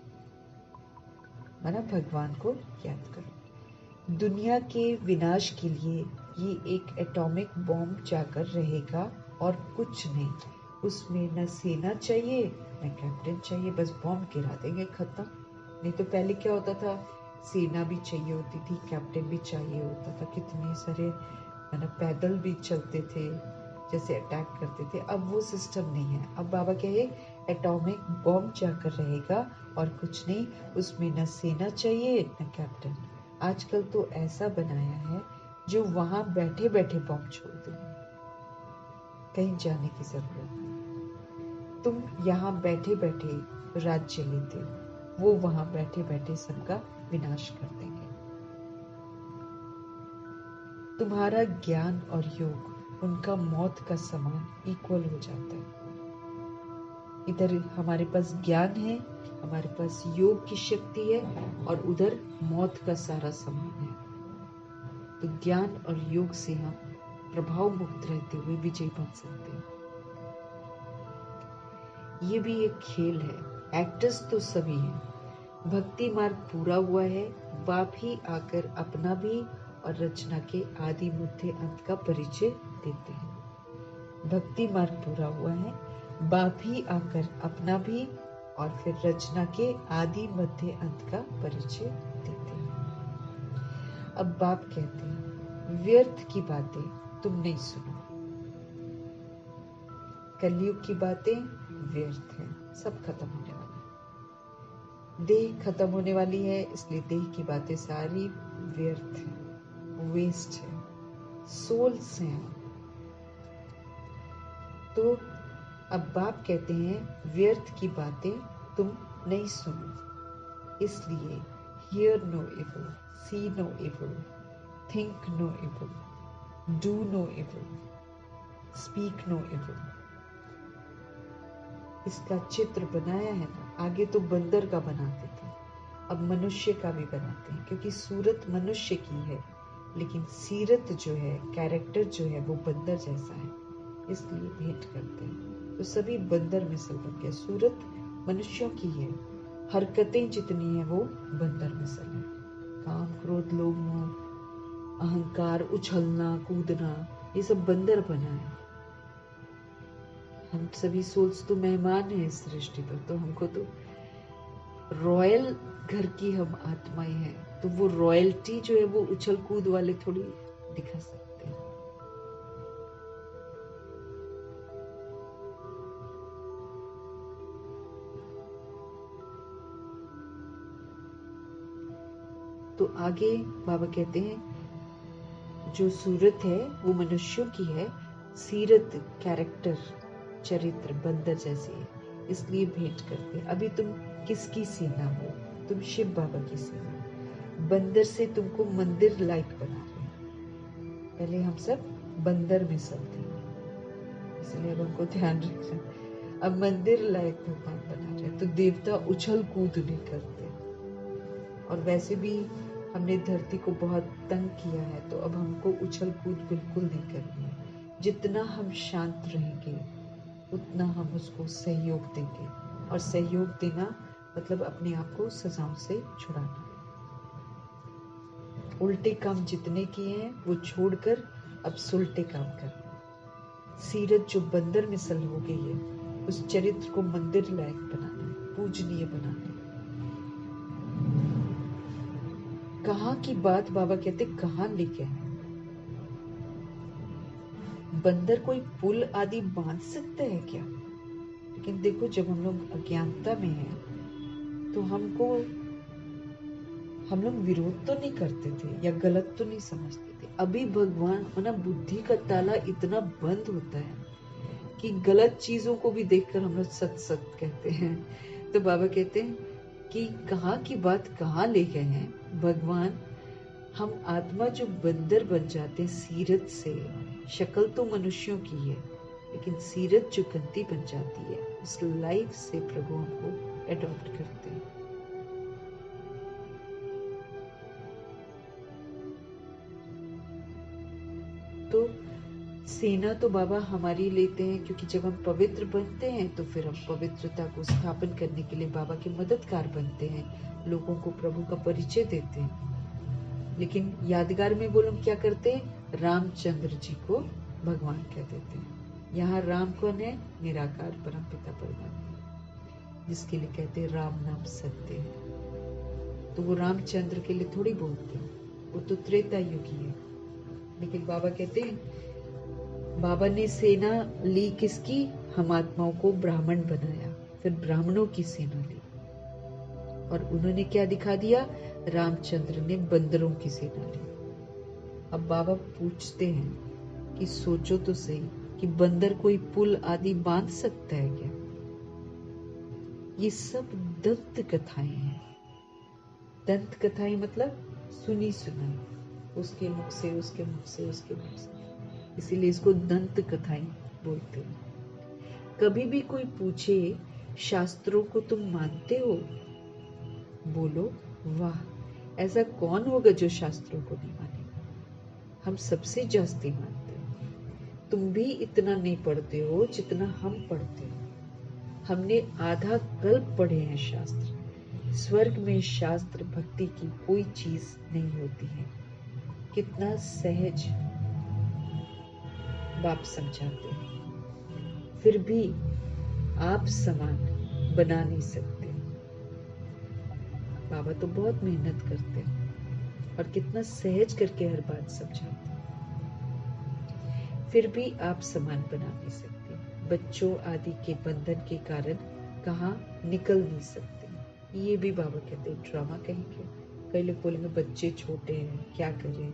माना भगवान को याद करो। दुनिया के विनाश के लिए ये एक एटॉमिक बॉम्ब जाकर रहेगा और कुछ नहीं। उसमें न सेना चाहिए न कैप्टन चाहिए, बस बॉम्ब गिरा देंगे, खत्म। नहीं तो पहले क्या होता था, सेना भी चाहिए होती थी, कैप्टन भी चाहिए होता था, कितने सारे पैदल भी चलते थे, जैसे अटैक करते थे। अब वो सिस्टम नहीं है। अब बाबा कहे एटॉमिक बॉम्ब जाकर रहेगा और कुछ नहीं, उसमें न सेना चाहिए न कैप्टन। आजकल तो ऐसा बनाया है जो वहां बैठे बैठे बॉम्ब छोड़ देंगे, कहीं जाने की जरूरत नहीं। तुम यहाँ बैठे बैठे राज्य लेते हो, वो वहां बैठे बैठे सबका विनाश कर देंगे। तुम्हारा ज्ञान और योग उनका मौत का समान इक्वल हो जाता है। इधर हमारे पास ज्ञान है, हमारे पास योग की शक्ति है, और उधर मौत का सारा समान है। तो ज्ञान और योग से हम प्रभाव मुक्त रहते हुए विजयी बन सकते हैं। ये भी एक खेल है, एक्टर्स तो सभी हैं। भक्ति मार्ग पूरा हुआ है, बाप ही आकर अपना भी और रचना के आदि मध्य अंत का परिचय देते हैं। भक्ति मार्ग पूरा हुआ है, बाप ही आकर अपना भी और फिर रचना के आदि मध्य अंत का परिचय देते हैं। अब बाप कहते हैं व्यर्थ की बातें तुम नहीं सुनो। कलयुग की बातें व्यर्थ है, सब खत्म होने वाला है। देह खत्म होने वाली है, इसलिए देह की बातें सारी व्यर्थ है, वेस्ट है, सोल्स हैं। तो अब बाप कहते हैं व्यर्थ की बातें तुम नहीं सुनो, इसलिए hear no evil, see no evil, think no evil, do no evil, speak no evil। इसका चित्र बनाया है ना, आगे तो बंदर का बनाते थे, अब मनुष्य का भी बनाते हैं, क्योंकि सूरत मनुष्य की है लेकिन सीरत जो है, कैरेक्टर जो है वो बंदर जैसा है, इसलिए भेंट करते हैं। तो सभी बंदर मिसल बन गए। सूरत मनुष्यों की है, हरकतें जितनी है वो बंदर मिसल है। काम, क्रोध, लोभ, मोह, अहंकार, उछलना कूदना, ये सब बंदर बना है। हम सभी सोल्स तो मेहमान हैं इस सृष्टि पर, तो हमको तो रॉयल घर की हम आत्माएं हैं, तो वो रॉयल्टी जो है वो उछल कूद वाले थोड़ी दिखा सकते हैं। तो आगे बाबा कहते हैं जो सूरत है वो मनुष्यों की है, सीरत कैरेक्टर चरित्र बंदर जैसी है, इसलिए भेंट करते हैं। अभी तुम किसकी सेना हो? तुम शिव बाबा की सेना। बंदर से तुमको मंदिर लायक बना रहे हैं। पहले हम सब बंदर में सब थे, इसलिए अब हमको ध्यान रखना। अब मंदिर लायक भगवान बना रहे हैं, तो देवता उछल कूद नहीं करते। और वैसे भी हमने धरती को बहुत तंग किया है, तो अब हमको उछल कूद बिल्कुल नहीं करनी है। जितना हम शांत रहेंगे उतना हम उसको सहयोग देंगे, और सहयोग देना मतलब अपने आप को सजाओं से छुड़ाना। उल्टे काम जितने किए हैं वो छोड़कर अब सुलटे काम करना। सीरत जो बंदर मिसल हो गई है, उस चरित्र को मंदिर लायक बनाना, पूजनीय बनाना। कहाँ की बात बाबा कहते कहाँ लेके आए। बंदर कोई पुल आदि बांध सकता है क्या? लेकिन देखो, जब हम लोग अज्ञानता में हैं तो हम लोग विरोध तो नहीं करते थे या गलत तो नहीं समझते थे। अभी भगवान अपना बुद्धि का ताला इतना बंद होता है कि गलत चीजों को भी देखकर हम लोग सच सच कहते हैं। तो बाबा कहते हैं कि कहाँ की बात कहाँ ले गए हैं भगवान। हम आत्मा जो बंदर बन जाते हैं सीरत से, शक्ल तो मनुष्यों की है लेकिन सीरत जो गंदी बन जाती है, उस लाइफ से प्रभु हमको अडॉप्ट करते हैं। तो सेना तो बाबा हमारी लेते हैं, क्योंकि जब हम पवित्र बनते हैं तो फिर हम पवित्रता को स्थापन करने के लिए बाबा के मददगार बनते हैं, लोगों को प्रभु का परिचय देते हैं। लेकिन यादगार में वो लोग क्या करते हैं, रामचंद्र जी को भगवान कह देते हैं। यहाँ राम कौन है? निराकार परमपिता परमात्मा, जिसके लिए कहते हैं राम नाम सत्य है। तो वो रामचंद्र के लिए थोड़ी बोलते हैं, वो तो त्रेता युगी है। लेकिन बाबा कहते हैं, बाबा ने सेना ली किसकी? हम आत्माओं को ब्राह्मण बनाया, फिर ब्राह्मणों की सेना ली, और उन्होंने क्या दिखा दिया? रामचंद्र ने बंदरों की सेना ली। अब बाबा पूछते हैं कि सोचो तो सही कि बंदर कोई पुल आदि बांध सकता है क्या? ये सब दंत कथाएं हैं। दंत कथाएं मतलब सुनी सुनाई, उसके मुख से, उसके मुख से, उसके मुख से, इसीलिए इसको दंत कथाएं बोलते हैं। कभी भी कोई पूछे शास्त्रों को तुम मानते हो? बोलो वाह, ऐसा कौन होगा जो शास्त्रों को नहीं मानेगा? हम सबसे जास्ती मानते हैं। तुम भी इतना नहीं पढ़ते हो जितना हम पढ़ते हो। हमने आधा कल्प पढ़े हैं शास्त्र। स्वर्ग में शास्त्र भक्ति की कोई चीज नहीं होती है। कितना सहज बाप समझाते हैं, फिर भी आप समान बना नहीं सकते। बाबा तो बहुत मेहनत करते हैं और कितना सहज करके हर बात समझाते हैं, फिर भी आप समान बना नहीं सकते। बच्चों आदि के बंधन के कारण कहाँ निकल नहीं सकते। ये भी बाबा कहते हैं ड्रामा कहेंगे। कई लोग बोलेंगे बच्चे छोटे हैं, क्या करें, है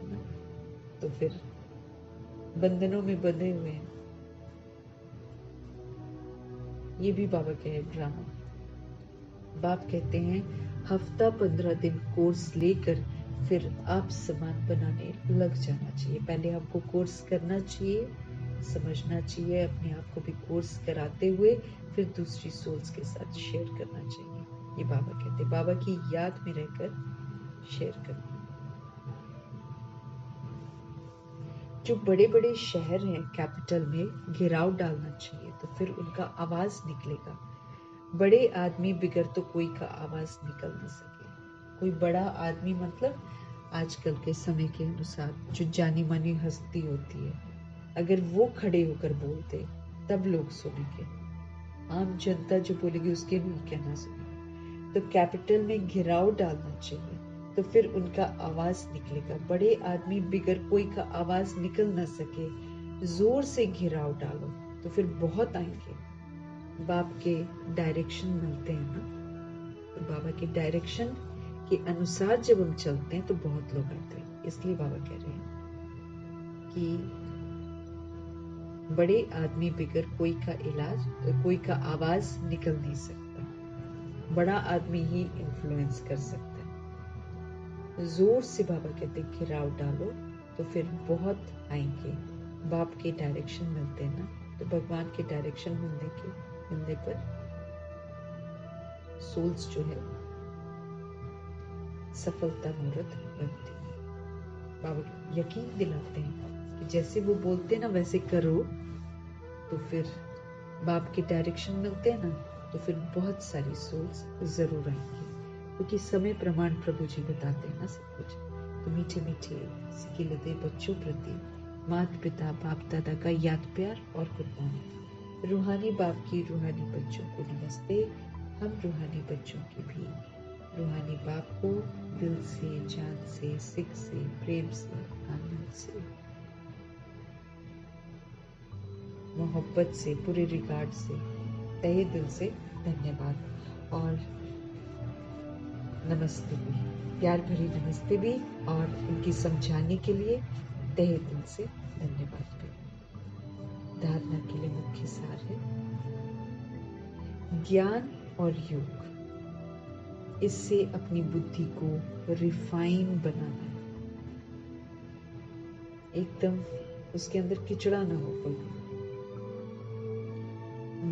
ना? तो फिर बंधनों में बंधे हुए हैं। ये भी बाबा कहे ड्रामा। बाप कहते हैं हफ्ता 15 दिन कोर्स लेकर फिर आप समान बनाने लग जाना चाहिए। पहले आपको कोर्स करना चाहिए, समझना चाहिए, अपने आप को भी कोर्स कराते हुए फिर दूसरी सोल्स के साथ शेयर करना चाहिए। ये बाबा कहते हैं, बाबा की याद में रहकर शेयर करना। जो बड़े बड़े शहर हैं, कैपिटल में घेराव डालना चाहिए, तो फिर उनका आवाज निकलेगा। बड़े आदमी बिगर तो कोई का आवाज निकल नहीं सके। कोई बड़ा आदमी मतलब आजकल के समय के अनुसार जो जानी मानी हस्ती होती है, अगर वो खड़े होकर बोलते तब लोग सुनेंगे। आम जनता जो बोलेगी उसके नहीं कहना सुने। तो कैपिटल में घेराव डालना चाहिए, तो फिर उनका आवाज निकलेगा। बड़े आदमी बिगर कोई का आवाज निकल ना सके, जोर से घेराव डालो तो फिर बहुत आएंगे। बाप के डायरेक्शन मिलते हैं ना, तो बाबा के डायरेक्शन के अनुसार जब हम चलते हैं तो बहुत लोग आते हैं। इसलिए बाबा कह रहे हैं कि बड़े आदमी बिगर कोई का आवाज निकल नहीं सकता। बड़ा आदमी ही इन्फ्लुएंस कर सकता है। जोर से बाबा कहते हैं घेराव डालो तो फिर बहुत आएंगे। बाप के डायरेक्शन मिलते हैं ना, तो भगवान के डायरेक्शन मिलने पर सोल्स जो है सफलता मूर्त बनती है। बाबा यकीन दिलाते हैं कि जैसे वो बोलते हैं ना वैसे करो, तो फिर बाप के डायरेक्शन मिलते हैं ना, तो फिर बहुत सारी सोल्स जरूर आएंगी, क्योंकि समय प्रमाण प्रभु जी बताते हैं ना सब कुछ। तो मीठे मीठे सिकिलते बच्चों प्रति माता पिता बाप दादा का याद प्यार और गुड मॉर्निंग। रूहानी बाप की रूहानी बच्चों को नमस्ते। हम रूहानी बच्चों की भी रूहानी बाप को दिल से, जान से, सिख से, प्रेम से, आनंद से, मोहब्बत से, पूरे रिगार्ड से, तहे दिल से धन्यवाद और नमस्ते भी, प्यार भरी नमस्ते भी, और उनकी समझाने के लिए तहे दिल से धन्यवाद भी। धारणा के लिए मुख्य सार है ज्ञान और योग, इससे अपनी बुद्धि को रिफाइन बनाना है, एकदम उसके अंदर किचड़ा ना हो कोई भी।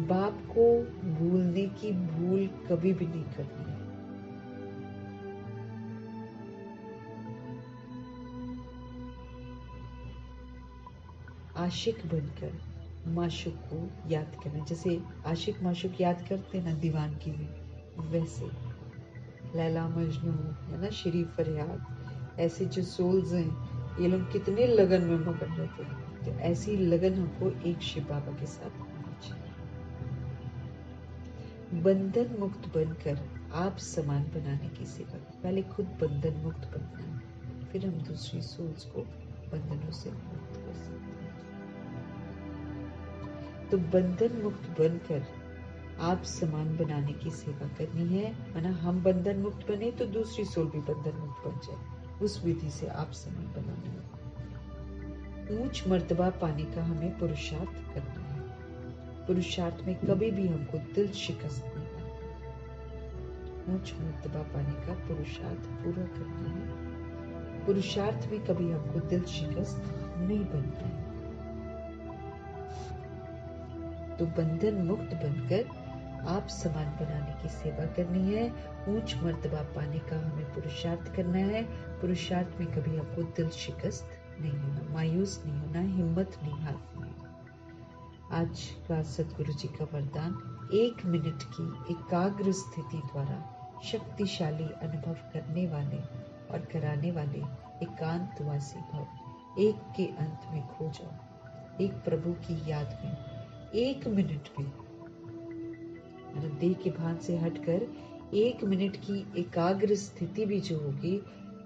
बाप को भूलने की भूल कभी भी नहीं करनी है। आशिक बनकर माशूक को याद करना, जैसे आशिक माशूक याद करते ना दीवानगी में, वैसे लैला मजनू है ना, श्री फरियाद, ऐसे जो सोल्स हैं ये लोग कितने लगन में मगन रहते हैं। तो ऐसी लगन हमको एक शिव बाबा के साथ होनी चाहिए। बंधन मुक्त बनकर आप समान बनाने की सेवा। पहले खुद बंधन मुक्त बनना है, फिर हम दूसरी सोल्स को बंधनों से मुक्त कर सकते हैं। तो बंधन मुक्त बनकर आप समान बनाने की सेवा करनी है, वरना हम बंधन मुक्त बने तो दूसरी सोल भी बंधन मुक्त बन जाए। उस विधि से आप समान बनाना है। ऊंच मर्तबा पाने का हमें पुरुषार्थ करना है। पुरुषार्थ में कभी भी हमको दिल शिकस्त नहीं करना। ऊंच मर्तबा पाने का पुरुषार्थ पूरा करना है। पुरुषार्थ में कभी हमको दिल शिकस्त नहीं बनना है। तो बंधन मुक्त बनकर आप समान बनाने की सेवा करनी है। ऊंच मर्तबा पाने का हमें पुरुषार्थ करना है। पुरुषार्थ में कभी हमको दिल शिकस्त नहीं होना, मायूस नहीं होना, हिम्मत नहीं हारनी। आज का सदगुरु जी का वरदान, 1 मिनट की एकाग्र स्थिति द्वारा शक्तिशाली अनुभव करने वाले और कराने वाले एकांतवासी भव। एक के अंत में खो जाओ, एक प्रभु की याद में 1 मिनट में, देह के भान से हटकर 1 मिनट की एकाग्र स्थिति भी जो होगी,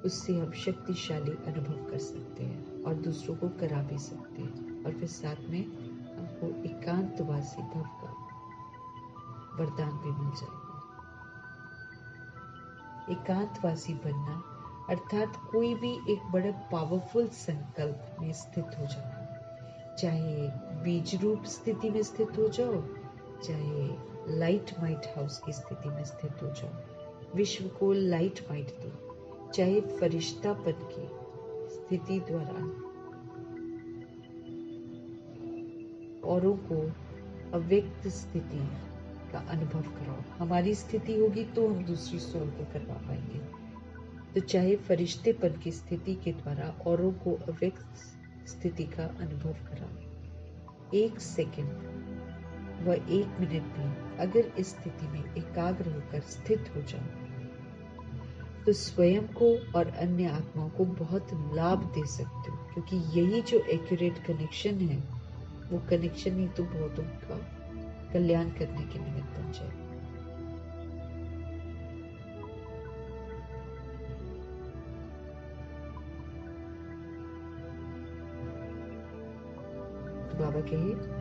उससे हम शक्तिशाली अनुभव कर सकते हैं और दूसरों को करा भी सकते हैं। और फिर साथ में हमको एकांतवासी भव का वरदान भी मिल जाएगा। एकांतवासी बनना अर्थात कोई भी एक बड़ा पावरफुल संकल्प में स्थित हो जाना, चाहे बीज रूप स्थिति में स्थित हो जाओ, चाहे लाइट माइट हाउस की स्थिति में स्थित हो जाओ, विश्व को लाइट माइट दो, चाहे फरिश्ता पद की स्थिति द्वारा औरों को अव्यक्त स्थिति का अनुभव कराओ। हमारी स्थिति होगी तो हम दूसरी सोल को करवा पाएंगे। तो चाहे फरिश्ते पद की स्थिति के द्वारा औरों को अव्यक्त स्थिति का अनुभव कराओ। 1 सेकंड व 1 मिनट भी अगर इस स्थिति में एकाग्र होकर स्थित हो जाओ, तो स्वयं को और अन्य आत्माओं को बहुत लाभ दे सकते हो, क्योंकि यही जो एक्यूरेट कनेक्शन है, वो कनेक्शन ही तो बहुतों का कल्याण करने के निमित्त बन जाए। तो बाबा कहे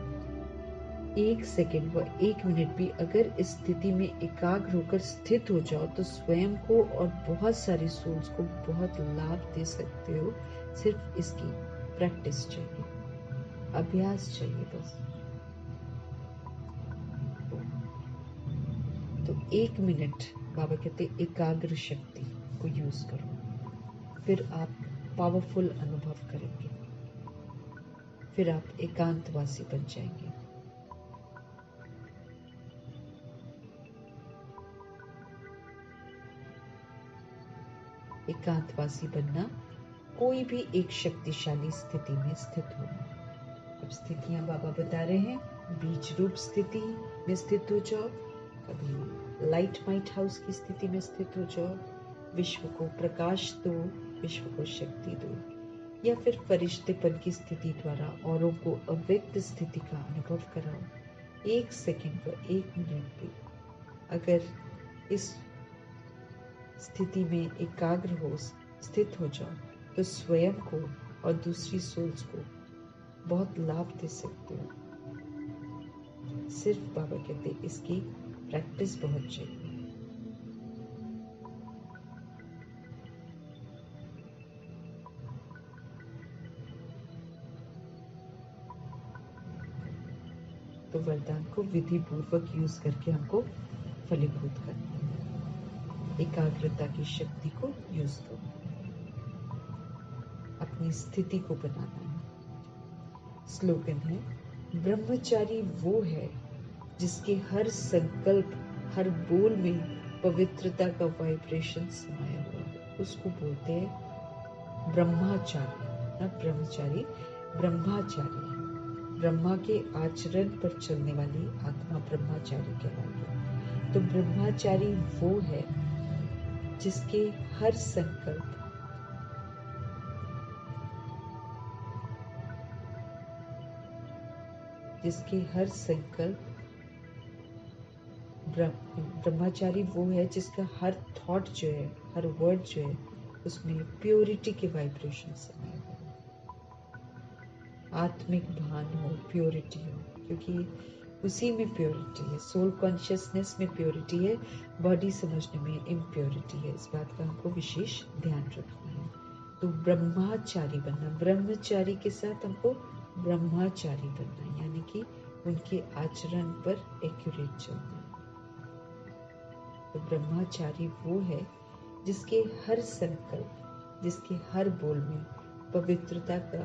1 सेकंड व 1 मिनट भी अगर इस स्थिति में एकाग्र होकर स्थित हो जाओ, तो स्वयं को और बहुत सारी सोल्स को बहुत लाभ दे सकते हो। सिर्फ इसकी प्रैक्टिस चाहिए, अभ्यास चाहिए बस। तो 1 मिनट बाबा कहते एकाग्र शक्ति को यूज करो, फिर आप पावरफुल अनुभव करेंगे, फिर आप एकांतवासी बन जाएंगे। एकांतवासी बनना, कोई भी एक शक्तिशाली स्थिति में स्थित होना। अब स्थितियां बाबा बता रहे हैं, बीज रूप स्थिति में स्थित हो जाओ, कभी लाइट हाउस की स्थिति में स्थित हो जाओ, विश्व को प्रकाश दो, विश्व को शक्ति दो, या फिर फरिश्तेपन की स्थिति द्वारा औरों को अव्यक्त स्थिति का अनुभव कराओ। 1 सेकंड का 1 मिनट भी अगर इस स्थिति में एकाग्र हो, स्थित हो जाओ, तो स्वयं को और दूसरी सोल्स को बहुत लाभ दे सकते हो। सिर्फ बाबा कहते इसकी प्रैक्टिस बहुत चाहिए। तो वरदान को विधि पूर्वक यूज करके हमको फलीभूत करना है। एकाग्रता की शक्ति को यूज करना है, अपनी स्थिति को बनाना है। स्लोगन है, ब्रह्मचारी वो है जिसके हर संकल्प, हर बोल में पवित्रता का वाइब्रेशन समाया हुआ है, उसको बोलते हैं ब्रह्मचारी। ना ब्रह्मचारी, ब्रह्मचारी। ब्रह्मा के आचरण पर चलने वाली आत्मा ब्रह्मचारी कहलाती है। तो ब्रह्मचारी वो है जिसके हर संकल्प, ब्रह्मचारी वो है जिसका हर थॉट जो है, हर वर्ड जो है, उसमें प्योरिटी के वाइब्रेशन समाये हुए हैं। आत्मिक भान हो, प्योरिटी हो, क्योंकि उसी में प्योरिटी है। सोल कॉन्शियसनेस में प्योरिटी है, बॉडी समझने में इम्प्योरिटी है। इस बात का हमको विशेष ध्यान रखना है। तो ब्रह्मचारी बनना, ब्रह्मचारी के साथ हमको ब्रह्मचारी बनना, यानी कि उनके आचरण पर एक्यूरेट चलना। तो ब्रह्मचारी वो है जिसके हर संकल्प, जिसके हर बोल में पवित्रता का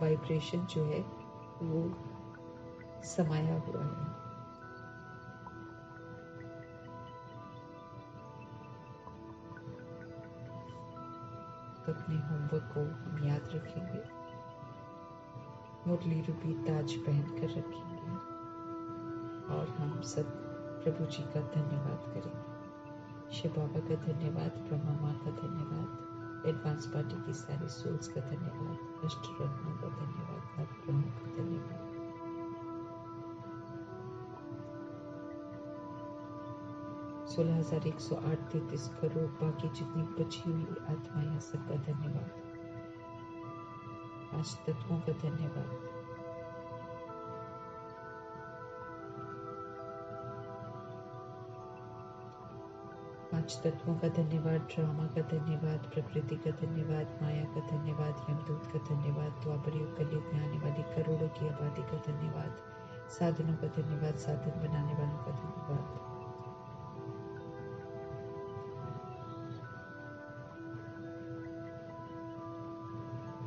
वाइब्रेशन जो है वो समाया हुआ है। तो अपने होमवर्क को हम याद रखेंगे, मुरली रूपी ताज पहन कर रखेंगे और हम सब प्रभु जी का धन्यवाद करेंगे। शिव बाबा का धन्यवाद, ब्रह्मा माँ का धन्यवाद, एडवांस पार्टी की सारी सोल्स का धन्यवाद, अष्ट रत्नों का धन्यवाद, नव ग्रहों का धन्यवाद। 16,108 करोड़ बाकी जितनी बची हुई आत्माएं, सबका धन्यवाद। 5 तत्वों का धन्यवाद। तत्वों का धन्यवाद, ड्रामा का धन्यवाद, प्रकृति का धन्यवाद, माया का धन्यवाद, यमदूत का धन्यवाद, द्वापर युग कलयुग में आने वाली करोड़ों की आबादी का धन्यवाद, साधनों का धन्यवाद, साधन बनाने वालों का धन्यवाद।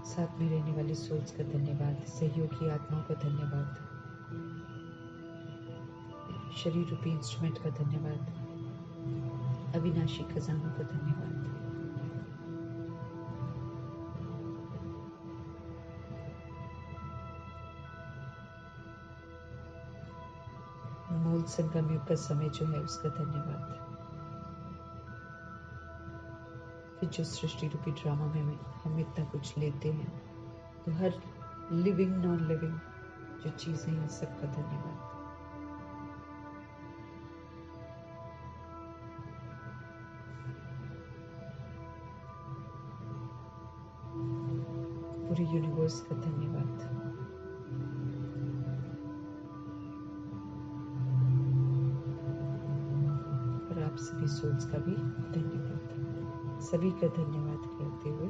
साथ में रहने वाली सोल्स का धन्यवाद, सहयोगी आत्माओं का धन्यवाद, शरीर रूपी इंस्ट्रूमेंट का धन्यवाद, अविनाशी खजानों का धन्यवाद। मूल संगम युग का समय जो है उसका धन्यवाद। फिर जो सृष्टि रूपी ड्रामा में हम इतना कुछ लेते हैं, तो हर लिविंग नॉन लिविंग जो चीजें हैं सबका धन्यवाद। पूरे यूनिवर्स का धन्यवाद। और आप सभी सोल्स का भी धन्यवाद। सभी का धन्यवाद करते हुए